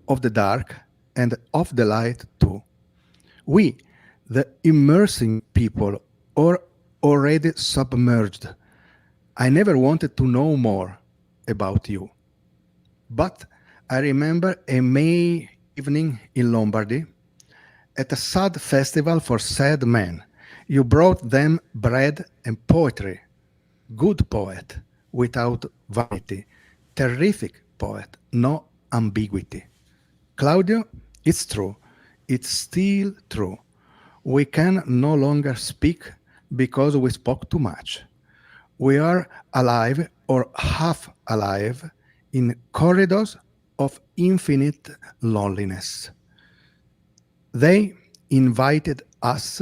of the dark and of the light too. We, the immersing people, are already submerged. I never wanted to know more about you. But I remember a May evening in Lombardy at a sad festival for sad men. You brought them bread and poetry. Good poet, without vanity. Terrific poet, no ambiguity. Claudio, it's true. It's still true. We can no longer speak because we spoke too much. We are alive or half alive in corridors of infinite loneliness. They invited us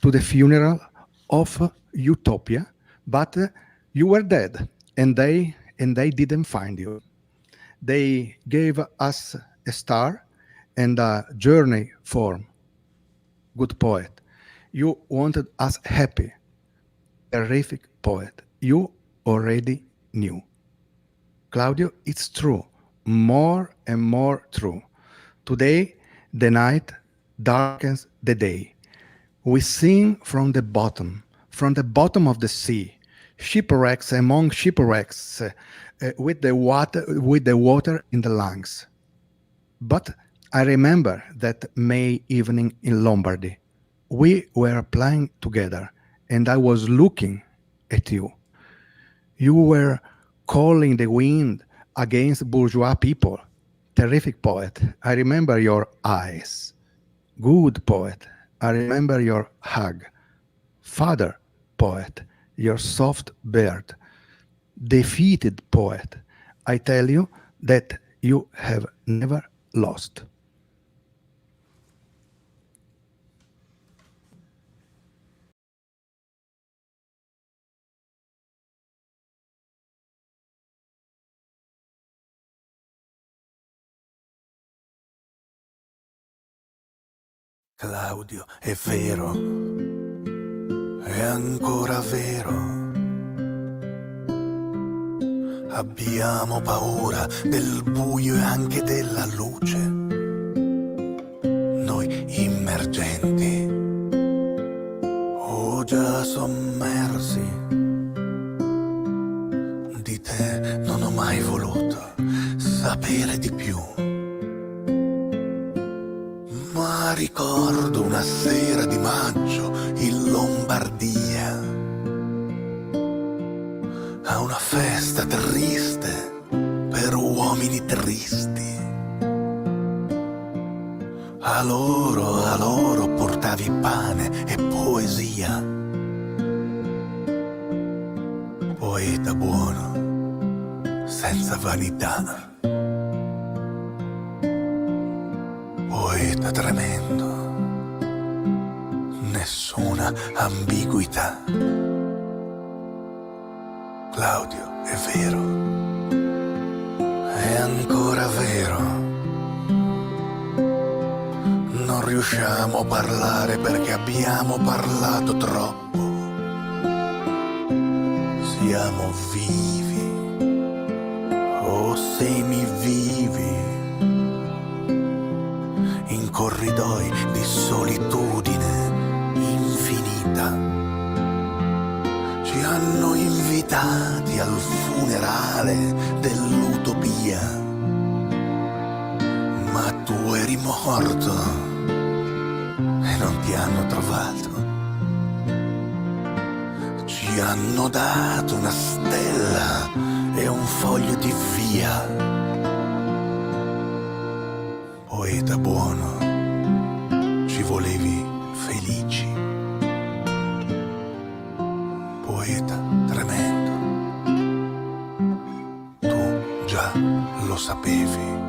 to the funeral of utopia, but you were dead, and they didn't find you. They gave us a star and a journey form. Good poet. You wanted us happy. Terrific poet. You already knew. Claudio, it's true. More and more true. Today, the night darkens the day. We sing from the bottom of the sea, shipwrecks among shipwrecks, with the water in the lungs. But I remember that May evening in Lombardy. We were playing together, and I was looking at you. You were calling the wind against bourgeois people. Terrific poet. I remember your eyes. Good poet. I remember your hug. Father poet, your soft bird. Defeated poet. I tell you that you have never lost. Claudio, è vero, è ancora vero. Abbiamo paura del buio e anche della luce. Noi immergenti, o già sommersi. Di te non ho mai voluto sapere di più. Ma Ma ricordo una sera di maggio in Lombardia, a una festa triste per uomini tristi. A loro portavi pane e poesia. Poeta buono, senza vanità. Poeta tremendo, nessuna ambiguità. Claudio, è vero, è ancora vero. Non riusciamo a parlare perché abbiamo parlato troppo. Siamo vivi o semivivi in corridoi di solitudine infinita. Ci hanno invitati al funerale dell'utopia, ma tu eri morto e non ti hanno trovato. Ci hanno dato una stella e un foglio di via. Poeta buono, ci volevi felici. Poeta tremendo, tu già lo sapevi.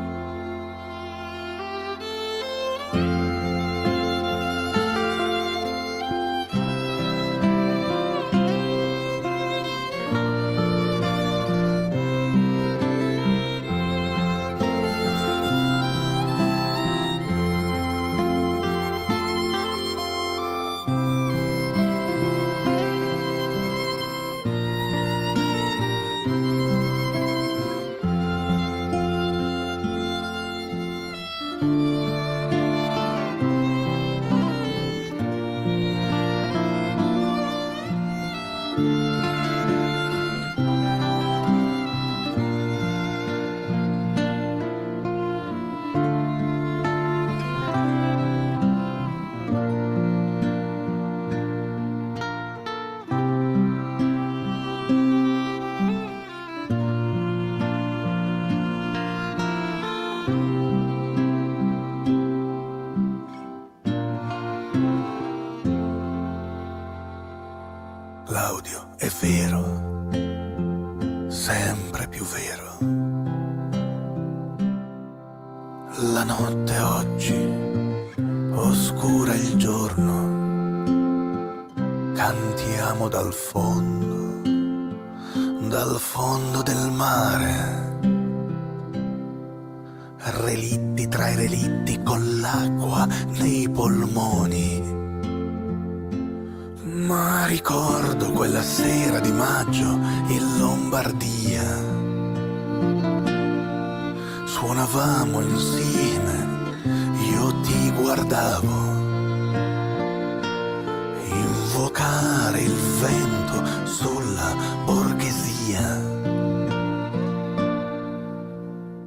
Claudio, è vero, sempre più vero. La notte oggi oscura il giorno, cantiamo dal fondo del mare. Relitti tra i relitti con l'acqua nei polmoni. Ma ricordo quella sera di maggio in Lombardia. Suonavamo insieme, io ti guardavo. Invocare il vento sulla borghesia.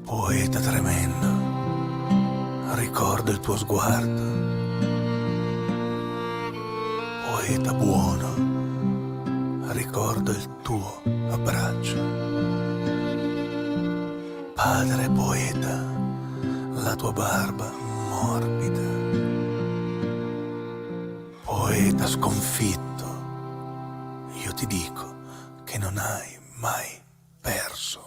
Poeta tremendo, ricordo il tuo sguardo. Poeta buono, ricordo il tuo abbraccio. Padre poeta, la tua barba morbida. Poeta sconfitto, io ti dico che non hai mai perso.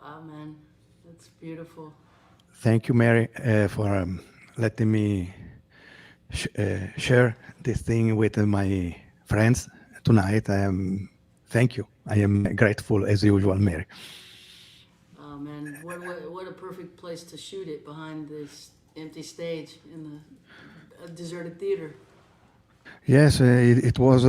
Wow, man, that's beautiful. Thank you, Mary, for letting me share this thing with my friends tonight. Thank you. I am grateful as usual, Mary. Oh man, what a perfect place to shoot it, behind this empty stage in the deserted theater. Yes, it was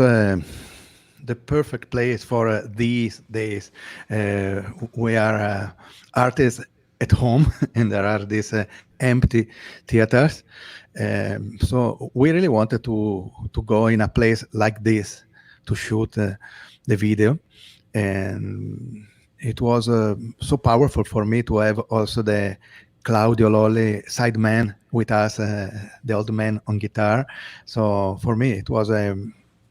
the perfect place for these days. We are artists at home, and there are these empty theaters. So we really wanted to go in a place like this to shoot the video, and it was so powerful for me to have also the Claudio Lolli sideman with us, the old man on guitar. So for me, it was a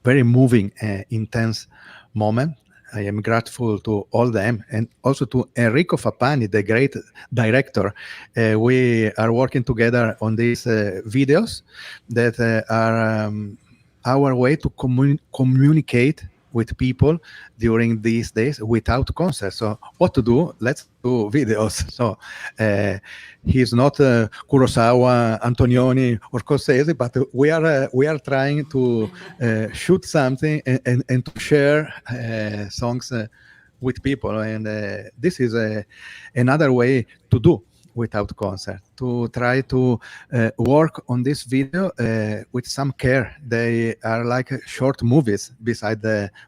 very moving, intense moment. I am grateful to all them, and also to Enrico Fappani, the great director. We are working together on these videos that are our way to communicate with people during these days without concerts. So what to do? Let's do videos. So he's not Kurosawa, Antonioni, or Scorsese, but we are trying to shoot something and to share songs with people. And this is another way to do without concert, to try to work on this video with some care. They are like short movies beside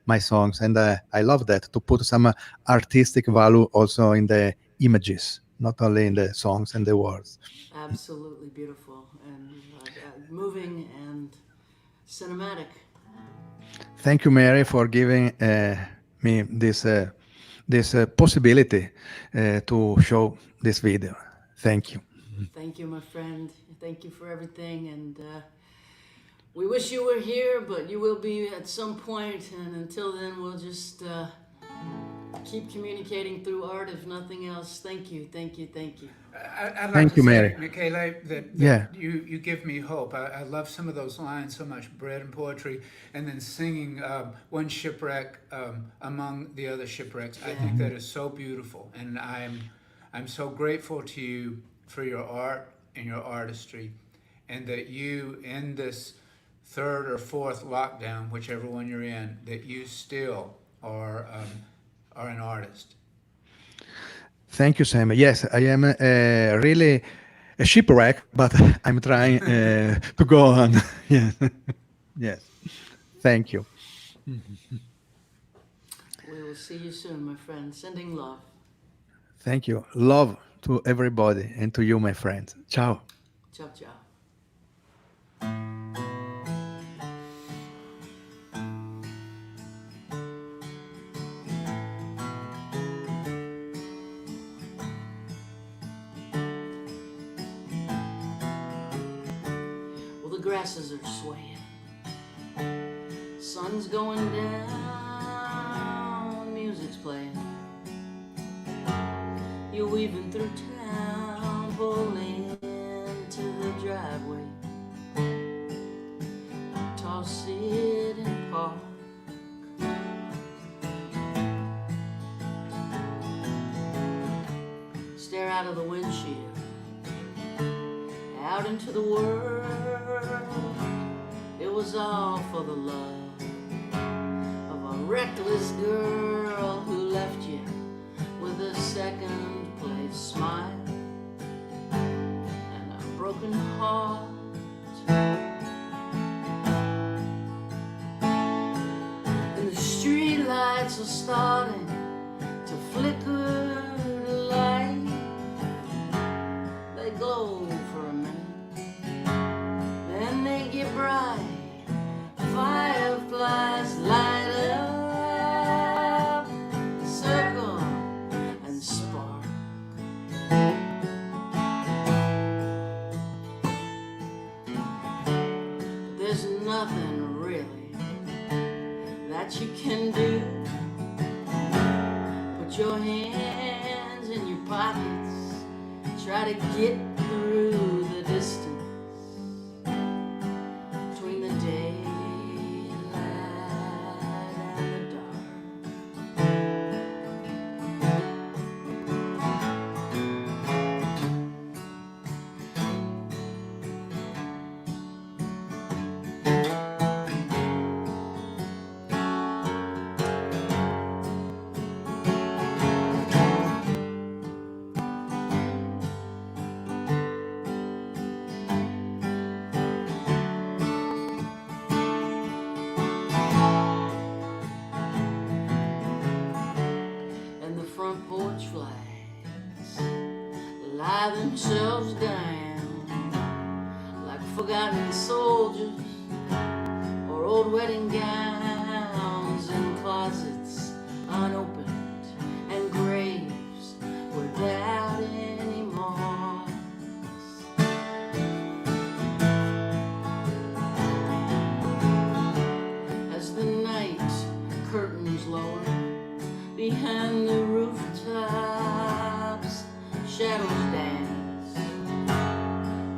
my songs, and I love that, to put some artistic value also in the images, not only in the songs and the words. Absolutely beautiful and moving and cinematic. Thank you, Mary, for giving me this possibility to show this video. Thank you. Thank you, my friend. Thank you for everything. And we wish you were here, but you will be at some point. And until then, we'll just keep communicating through art, if nothing else. Thank you, thank you, thank you. I'd like Thank to you, say, Mary. Michele, that Yeah. you give me hope. I love some of those lines so much, bread and poetry, and then singing one shipwreck among the other shipwrecks. I think that is so beautiful, and I'm so grateful to you for your art and your artistry, and that you, in this third or fourth lockdown, whichever one you're in, that you still are an artist. Thank you, Sam. Yes, I am really a shipwreck, but I'm trying to go on. Yes. Yes. Thank you. We will see you soon, my friend. Sending love. Thank you. Love to everybody and to you, my friends. Ciao. Ciao, ciao. Well, the grasses are swaying. Sun's going down. Music's playing. You're weaving through town, pulling into the driveway. Toss it in park. Stare out of the windshield, out into the world. It was all for the love of a reckless girl who left you with a second place smile and a broken heart. And the street lights are starting to flicker to light. They glow for a minute, then they get bright. Fireflies light up, circle and spark. There's nothing really that you can do. Put your hands in your pockets, try to get through the distance between the daylight and the dark. lie themselves down like forgotten soldiers or old wedding gowns in closets unopened and graves without any moss. As the night curtains lower behind the rooftops, shadows dance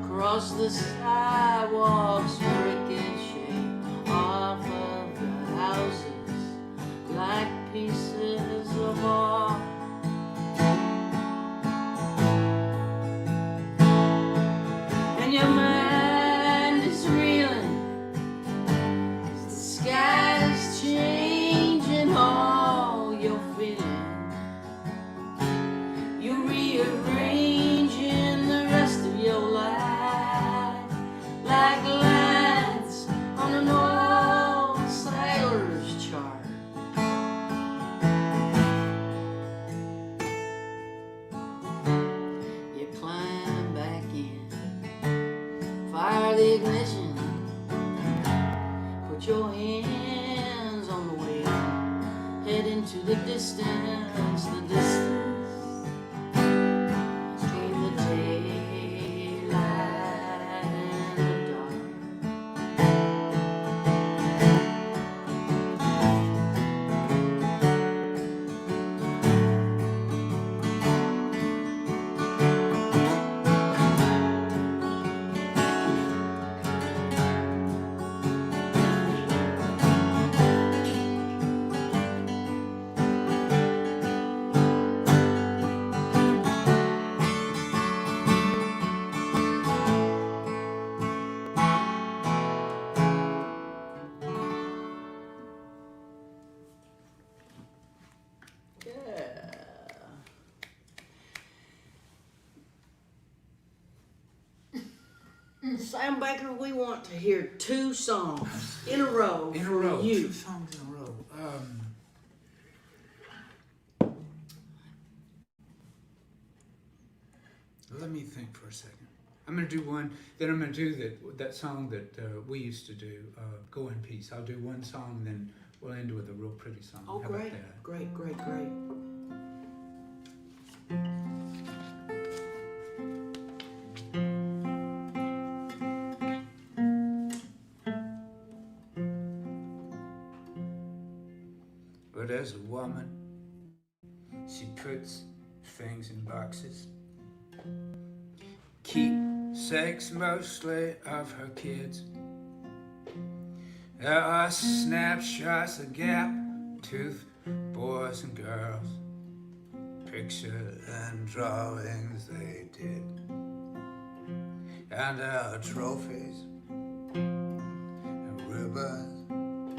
across the sidewalks, ricochet off of the houses like pieces of art. And your mind is reeling as the sky is changing all you're feeling. You're rearranging the rest of your life like lines on an old sailor's chart. You climb back in, fire the ignition, put your hands on the wheel, head into the distance between the daylight and the dark. Sam Baker, we want to hear 2 songs in a row In a for row, you. 2 songs in a row. Let me think for a second. I'm gonna do one, then I'm gonna do that song that we used to do, Go in Peace. I'll do one song, then we'll end with a real pretty song. Oh, How great, about that? great, great, great. But as a woman, she puts things in boxes. Keepsakes mostly of her kids. There are snapshots of gap-toothed boys and girls, pictures and drawings they did. And there are trophies and ribbons,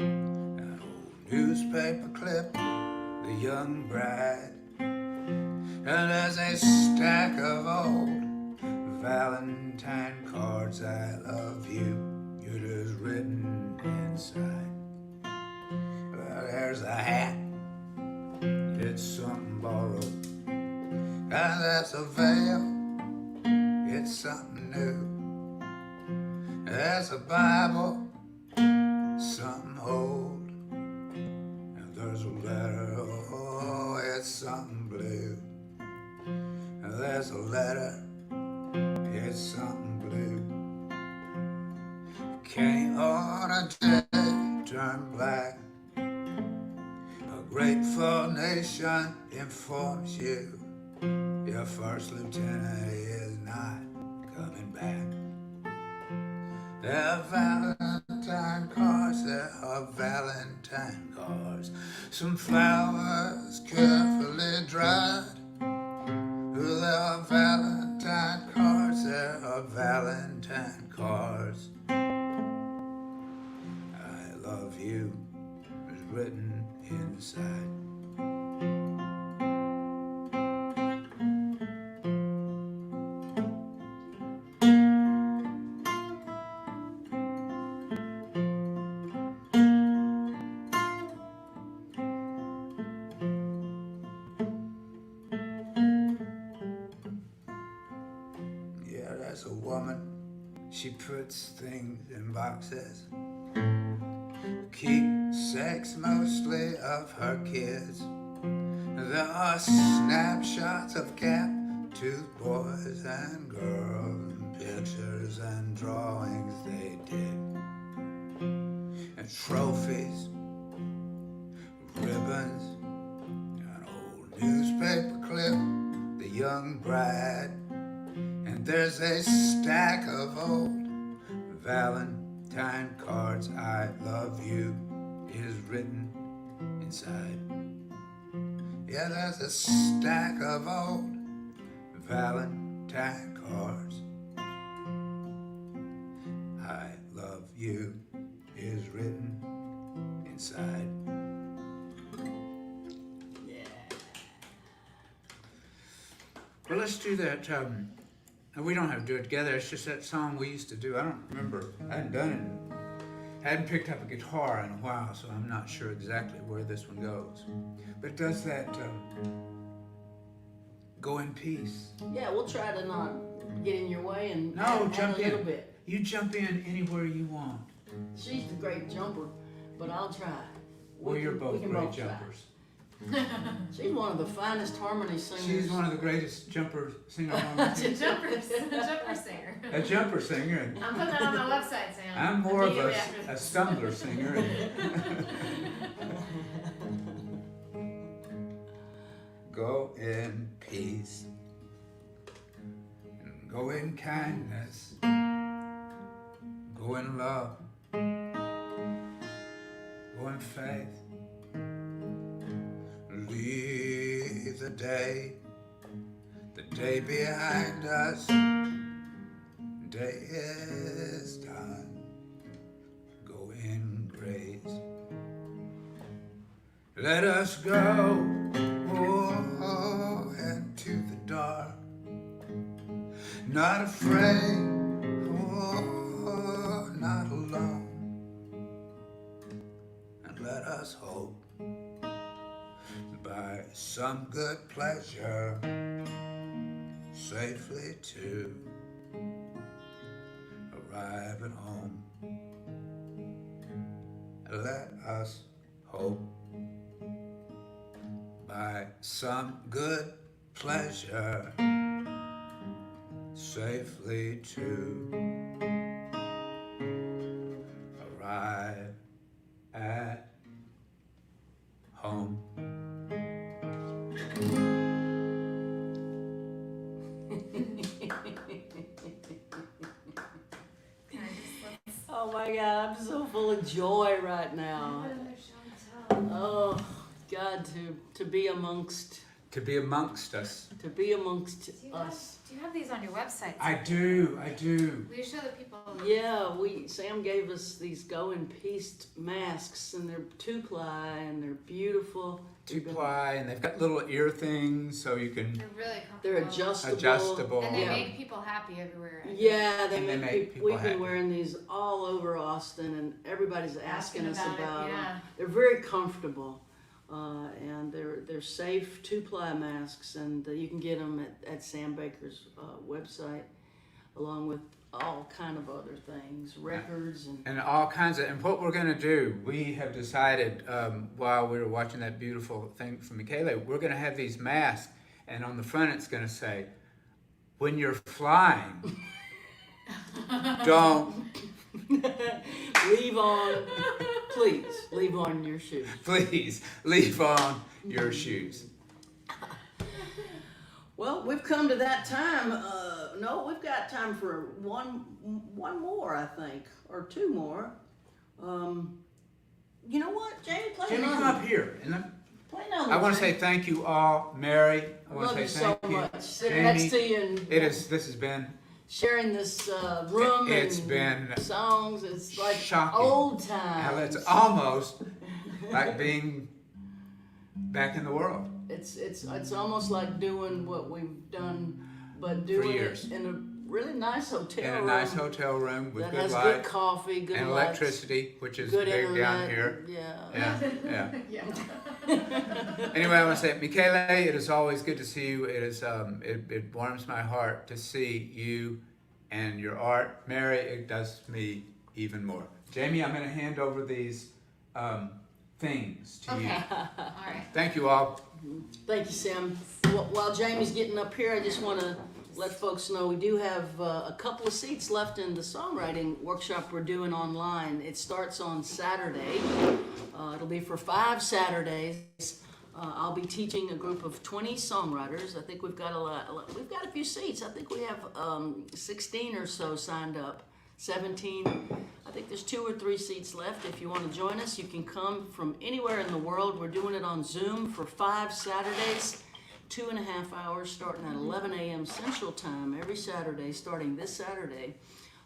an old newspaper clip, the young bride. And there's a stack of old Valentine cards, I love you, it is written inside. Well, there's a hat, it's something borrowed. And there's a veil, it's something new. There's a Bible, something old. And there's a letter, oh, it's something blue. And there's a letter, it's something blue. Came on a day, turned black. A grateful nation informs you your first lieutenant is not coming back. There are Valentine cards, there are Valentine cards. Some flowers carefully dried. There are Valentine cards, there are Valentine cards. I love you is written inside. She puts things in boxes, keep sex mostly of her kids. There are snapshots of cap-toothed boys and girls, and pictures and drawings they did, and trophies, ribbons, an old newspaper clip, the young bride, and there's a stack of old valentine cards. I love you is written inside. Yeah, there's a stack of old valentine cards. I love you is written inside. Well, let's do that. We don't have to do it together. It's just that song we used to do. I don't remember. I hadn't done it. I hadn't picked up a guitar in a while, so I'm not sure exactly where this one goes. But it does that go in peace. Yeah, we'll try to not get in your way and No, add jump a little in. bit. You jump in anywhere you want. She's a great jumper, but I'll try. Well, you're We both can great try. jumpers. She's one of the finest harmony singers. She's one of the greatest jumper singer. A jumper singer. A jumper singer. And I'm putting that on my website, Sam. I'm more of Immediately a after this. stumbler singer. Go in peace, and go in kindness, go in love, go in faith. Leave the day behind us. Day is done. Go in grace. Let us go into the dark. Not afraid, not alone. And let us hope by some good pleasure safely to arrive at home. Let us hope by some good pleasure safely to arrive at home. Oh my God, I'm so full of joy right now. Oh God, to be amongst To be amongst us. to be amongst us. Do you have these on your website? I do. Will you show the people? Yeah, Sam gave us these Go in Peace masks, and they're 2-ply and they're beautiful. 2-ply, and they've got little ear things so you can They're really comfortable. They're adjustable. adjustable. And they Yeah. make people happy everywhere. Yeah, they And they make make people we've happy. been wearing these all over Austin, and everybody's asking us about it, them. yeah. They're very comfortable, and they're safe 2-ply masks, and you can get them at Sam Baker's website, along with all kind of other things, records And all kinds of, and what we're going to do, we have decided while we were watching that beautiful thing from Michele, we're going to have these masks, and on the front it's going to say, when you're flying, don't, leave on your shoes. please, leave on your shoes. Well, we've come to that time. No, we've got time for one more, I think, or 2 more. You know what, Jamie? Play Jimmy, another. come up here. And Play another. I want to say Jamie. thank you all. Mary, I want Love to you say so thank you. much. Sitting Jamie, next to you and this has been sharing this room. It's and been songs. It's like shocking. old Now, times. it's almost like being back in the world. It's almost like doing what we've done, but doing years. it in a really nice hotel In a room nice hotel room with that good has light good coffee, good and lights, electricity, which is good big internet. down here. Yeah. Yeah, yeah. Yeah. Anyway, I want to say, Michele, it is always good to see you. It is it warms my heart to see you and your art. Mary, it does me even more. Jamie, I'm going to hand over these things to you. Okay. All right. Thank you all. Thank you, Sam. While Jamie's getting up here, I just want to let folks know we do have a couple of seats left in the songwriting workshop we're doing online. It starts on Saturday. It'll be for 5 Saturdays. I'll be teaching a group of 20 songwriters. I think we've got we've got a few seats. I think we have 16 or so signed up. 17. I think there's 2 or 3 seats left. If you want to join us, you can come from anywhere in the world. We're doing it on Zoom for 5 Saturdays, 2.5 hours, starting at 11 a.m. Central Time every Saturday, starting this Saturday.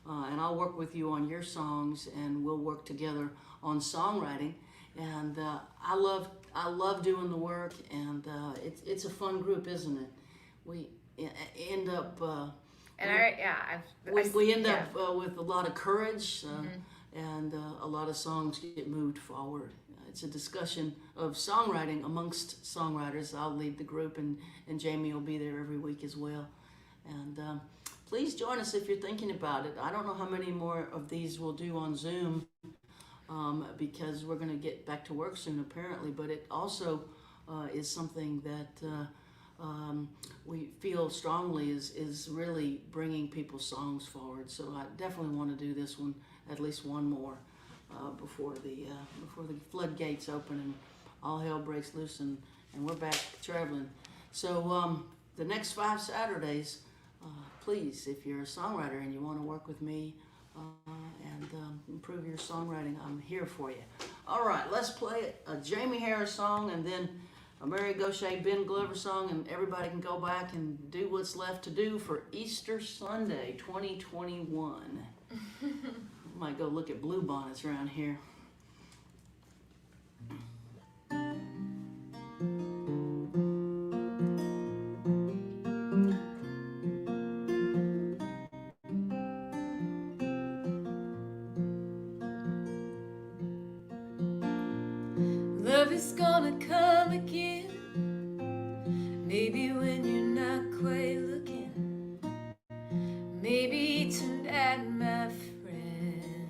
And I'll work with you on your songs, and we'll work together on songwriting. And I love doing the work, and it's a fun group, isn't it? We end up. We end up with a lot of courage, and a lot of songs get moved forward. It's a discussion of songwriting amongst songwriters. I'll lead the group, and Jamie will be there every week as well. And please join us if you're thinking about it. I don't know how many more of these we'll do on Zoom, because we're going to get back to work soon, apparently. But it also is something that we feel strongly is really bringing people's songs forward. So I definitely want to do this one, at least one more, before the floodgates open and all hell breaks loose and we're back traveling. So the next 5 Saturdays, please, if you're a songwriter and you want to work with me and improve your songwriting, I'm here for you. All right, let's play a Jamie Harris song, and then a Mary Gauthier, Ben Glover song, and everybody can go back and do what's left to do for Easter Sunday 2021. Might go look at blue bonnets around here. Love is gonna come again. Maybe when you're not quite looking. Maybe tonight, my friend.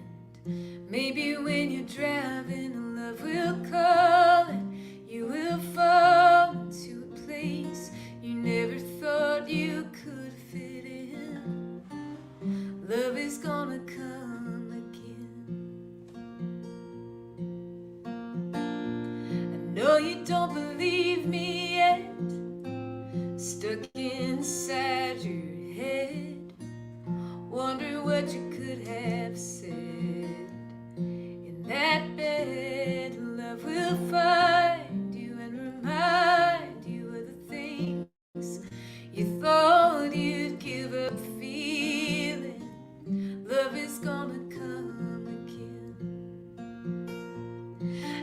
Maybe when you're driving, love will call and you will fall into a place you never thought you could fit in. Love is gonna come again. No, you don't believe me yet. Stuck inside your head. Wonder what you could have said. In that bed, love will find you and remind you of the things you thought you'd give up feeling. Love is gonna come again.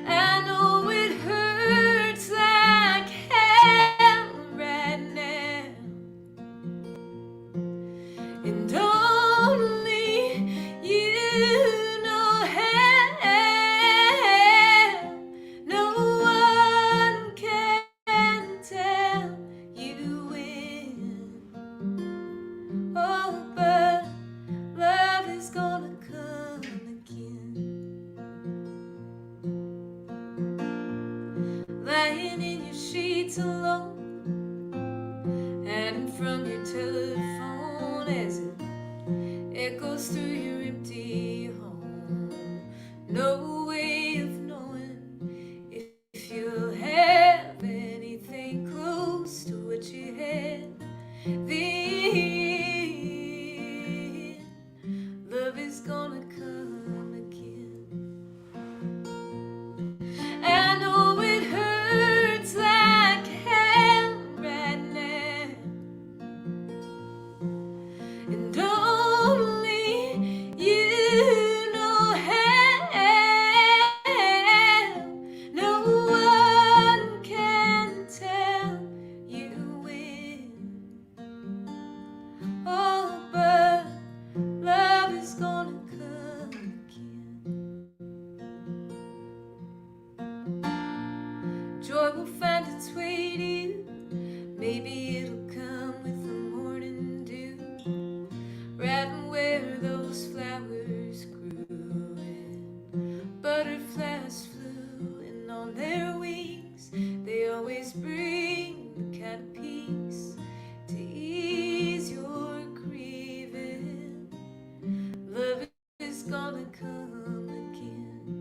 I know it hurts like hell right now, and only you know how. No one can tell you when. Oh, but love is gonna come again. Lying in your sheets alone, hiding from your telephone as it echoes through your empty home. No way of knowing if you'll have anything close to what you had then. Love is gonna come again. I know it hurts like hell right now, and only always bring the kind of peace to ease your grieving. Love is gonna come again.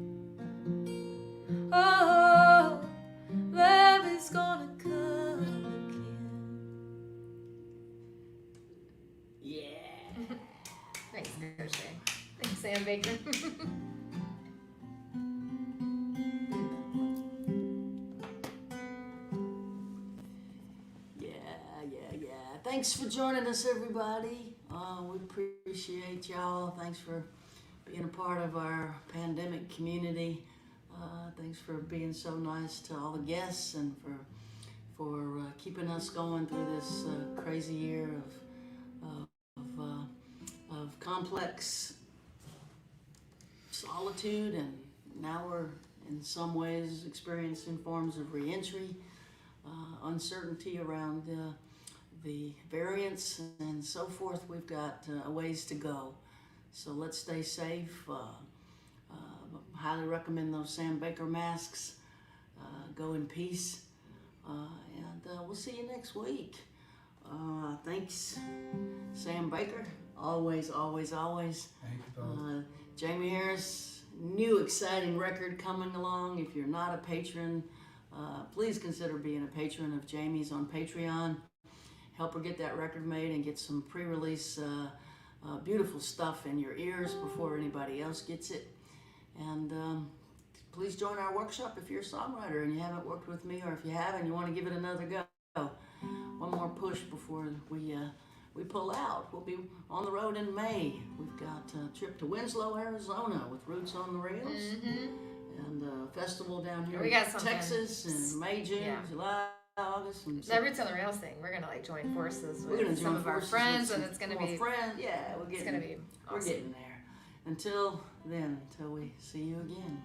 Oh, love is gonna come again. Yeah. Thanks, Gauthier. Thanks, Sam Baker. Yeah. Thanks for joining us, everybody. We appreciate y'all. Thanks for being a part of our pandemic community. Thanks for being so nice to all the guests and for keeping us going through this crazy year of complex solitude, and now we're in some ways experiencing forms of reentry, uncertainty around the variants and so forth. We've got a ways to go, so let's stay safe. Highly recommend those Sam Baker masks. Go in peace, and we'll see you next week. Thanks, Sam Baker. Always. Thank you, Jamie Harris, new exciting record coming along. If you're not a patron, please consider being a patron of Jamie's on Patreon. Help her get that record made and get some pre-release beautiful stuff in your ears before anybody else gets it. And please join our workshop if you're a songwriter and you haven't worked with me, or if you have and you want to give it another go. One more push before we pull out. We'll be on the road in May. We've got a trip to Winslow, Arizona with Roots on the Rails, and a festival down here We in got something. Texas in May, June, Yeah. July, August. And That Roots on the Rails thing, we're gonna like join forces we're gonna with some join of our forces friends, with and some it's gonna more be friends. Yeah, it's gonna be we're awesome. getting there. Until then, until we see you again.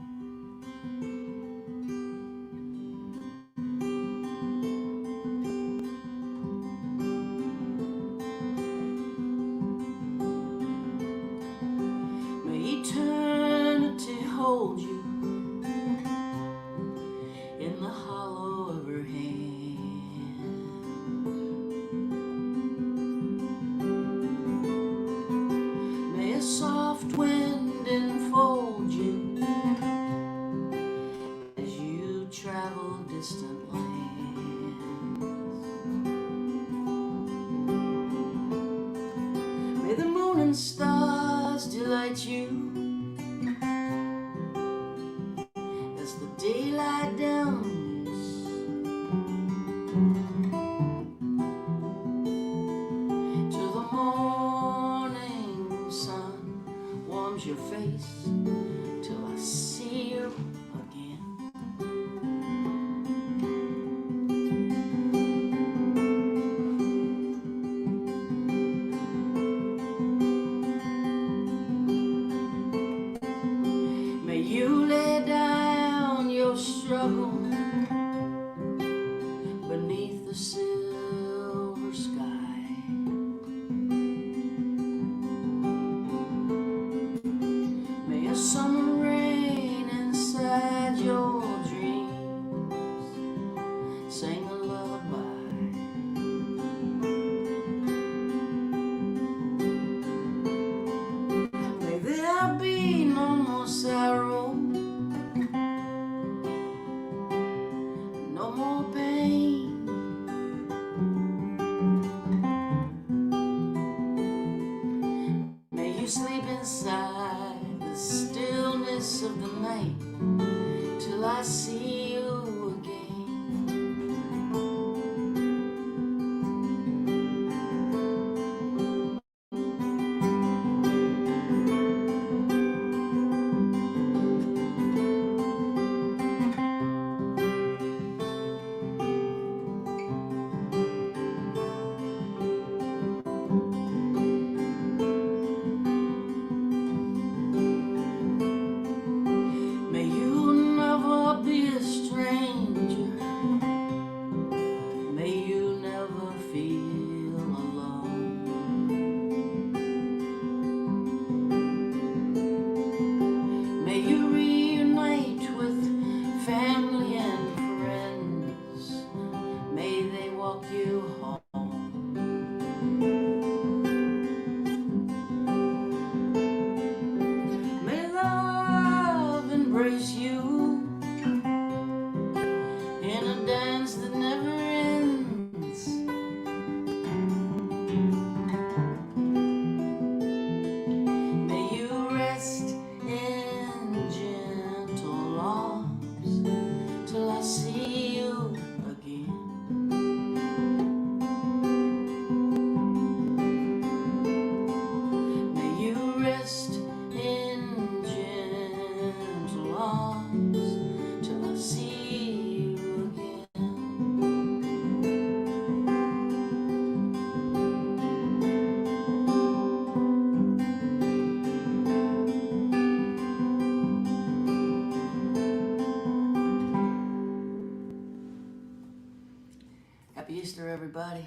May eternity hold you in the hollow of her hand. May a soft wind enfold you as you travel distant lands. May the moon and stars delight you as the daylight dawns. Till the morning sun warms your face, till I see you again. May you lay down your struggle beneath the silver sky. May a summer rain inside your dreams sing a lullaby. May there be no more sorrow, no more pain. May you sleep inside the stillness of the night till I see you again. walk you home. May love embrace you in a dance that never ends. May you rest in gentle arms till I see you again. May you rest in gentle arms till I see you again. Happy Easter, everybody.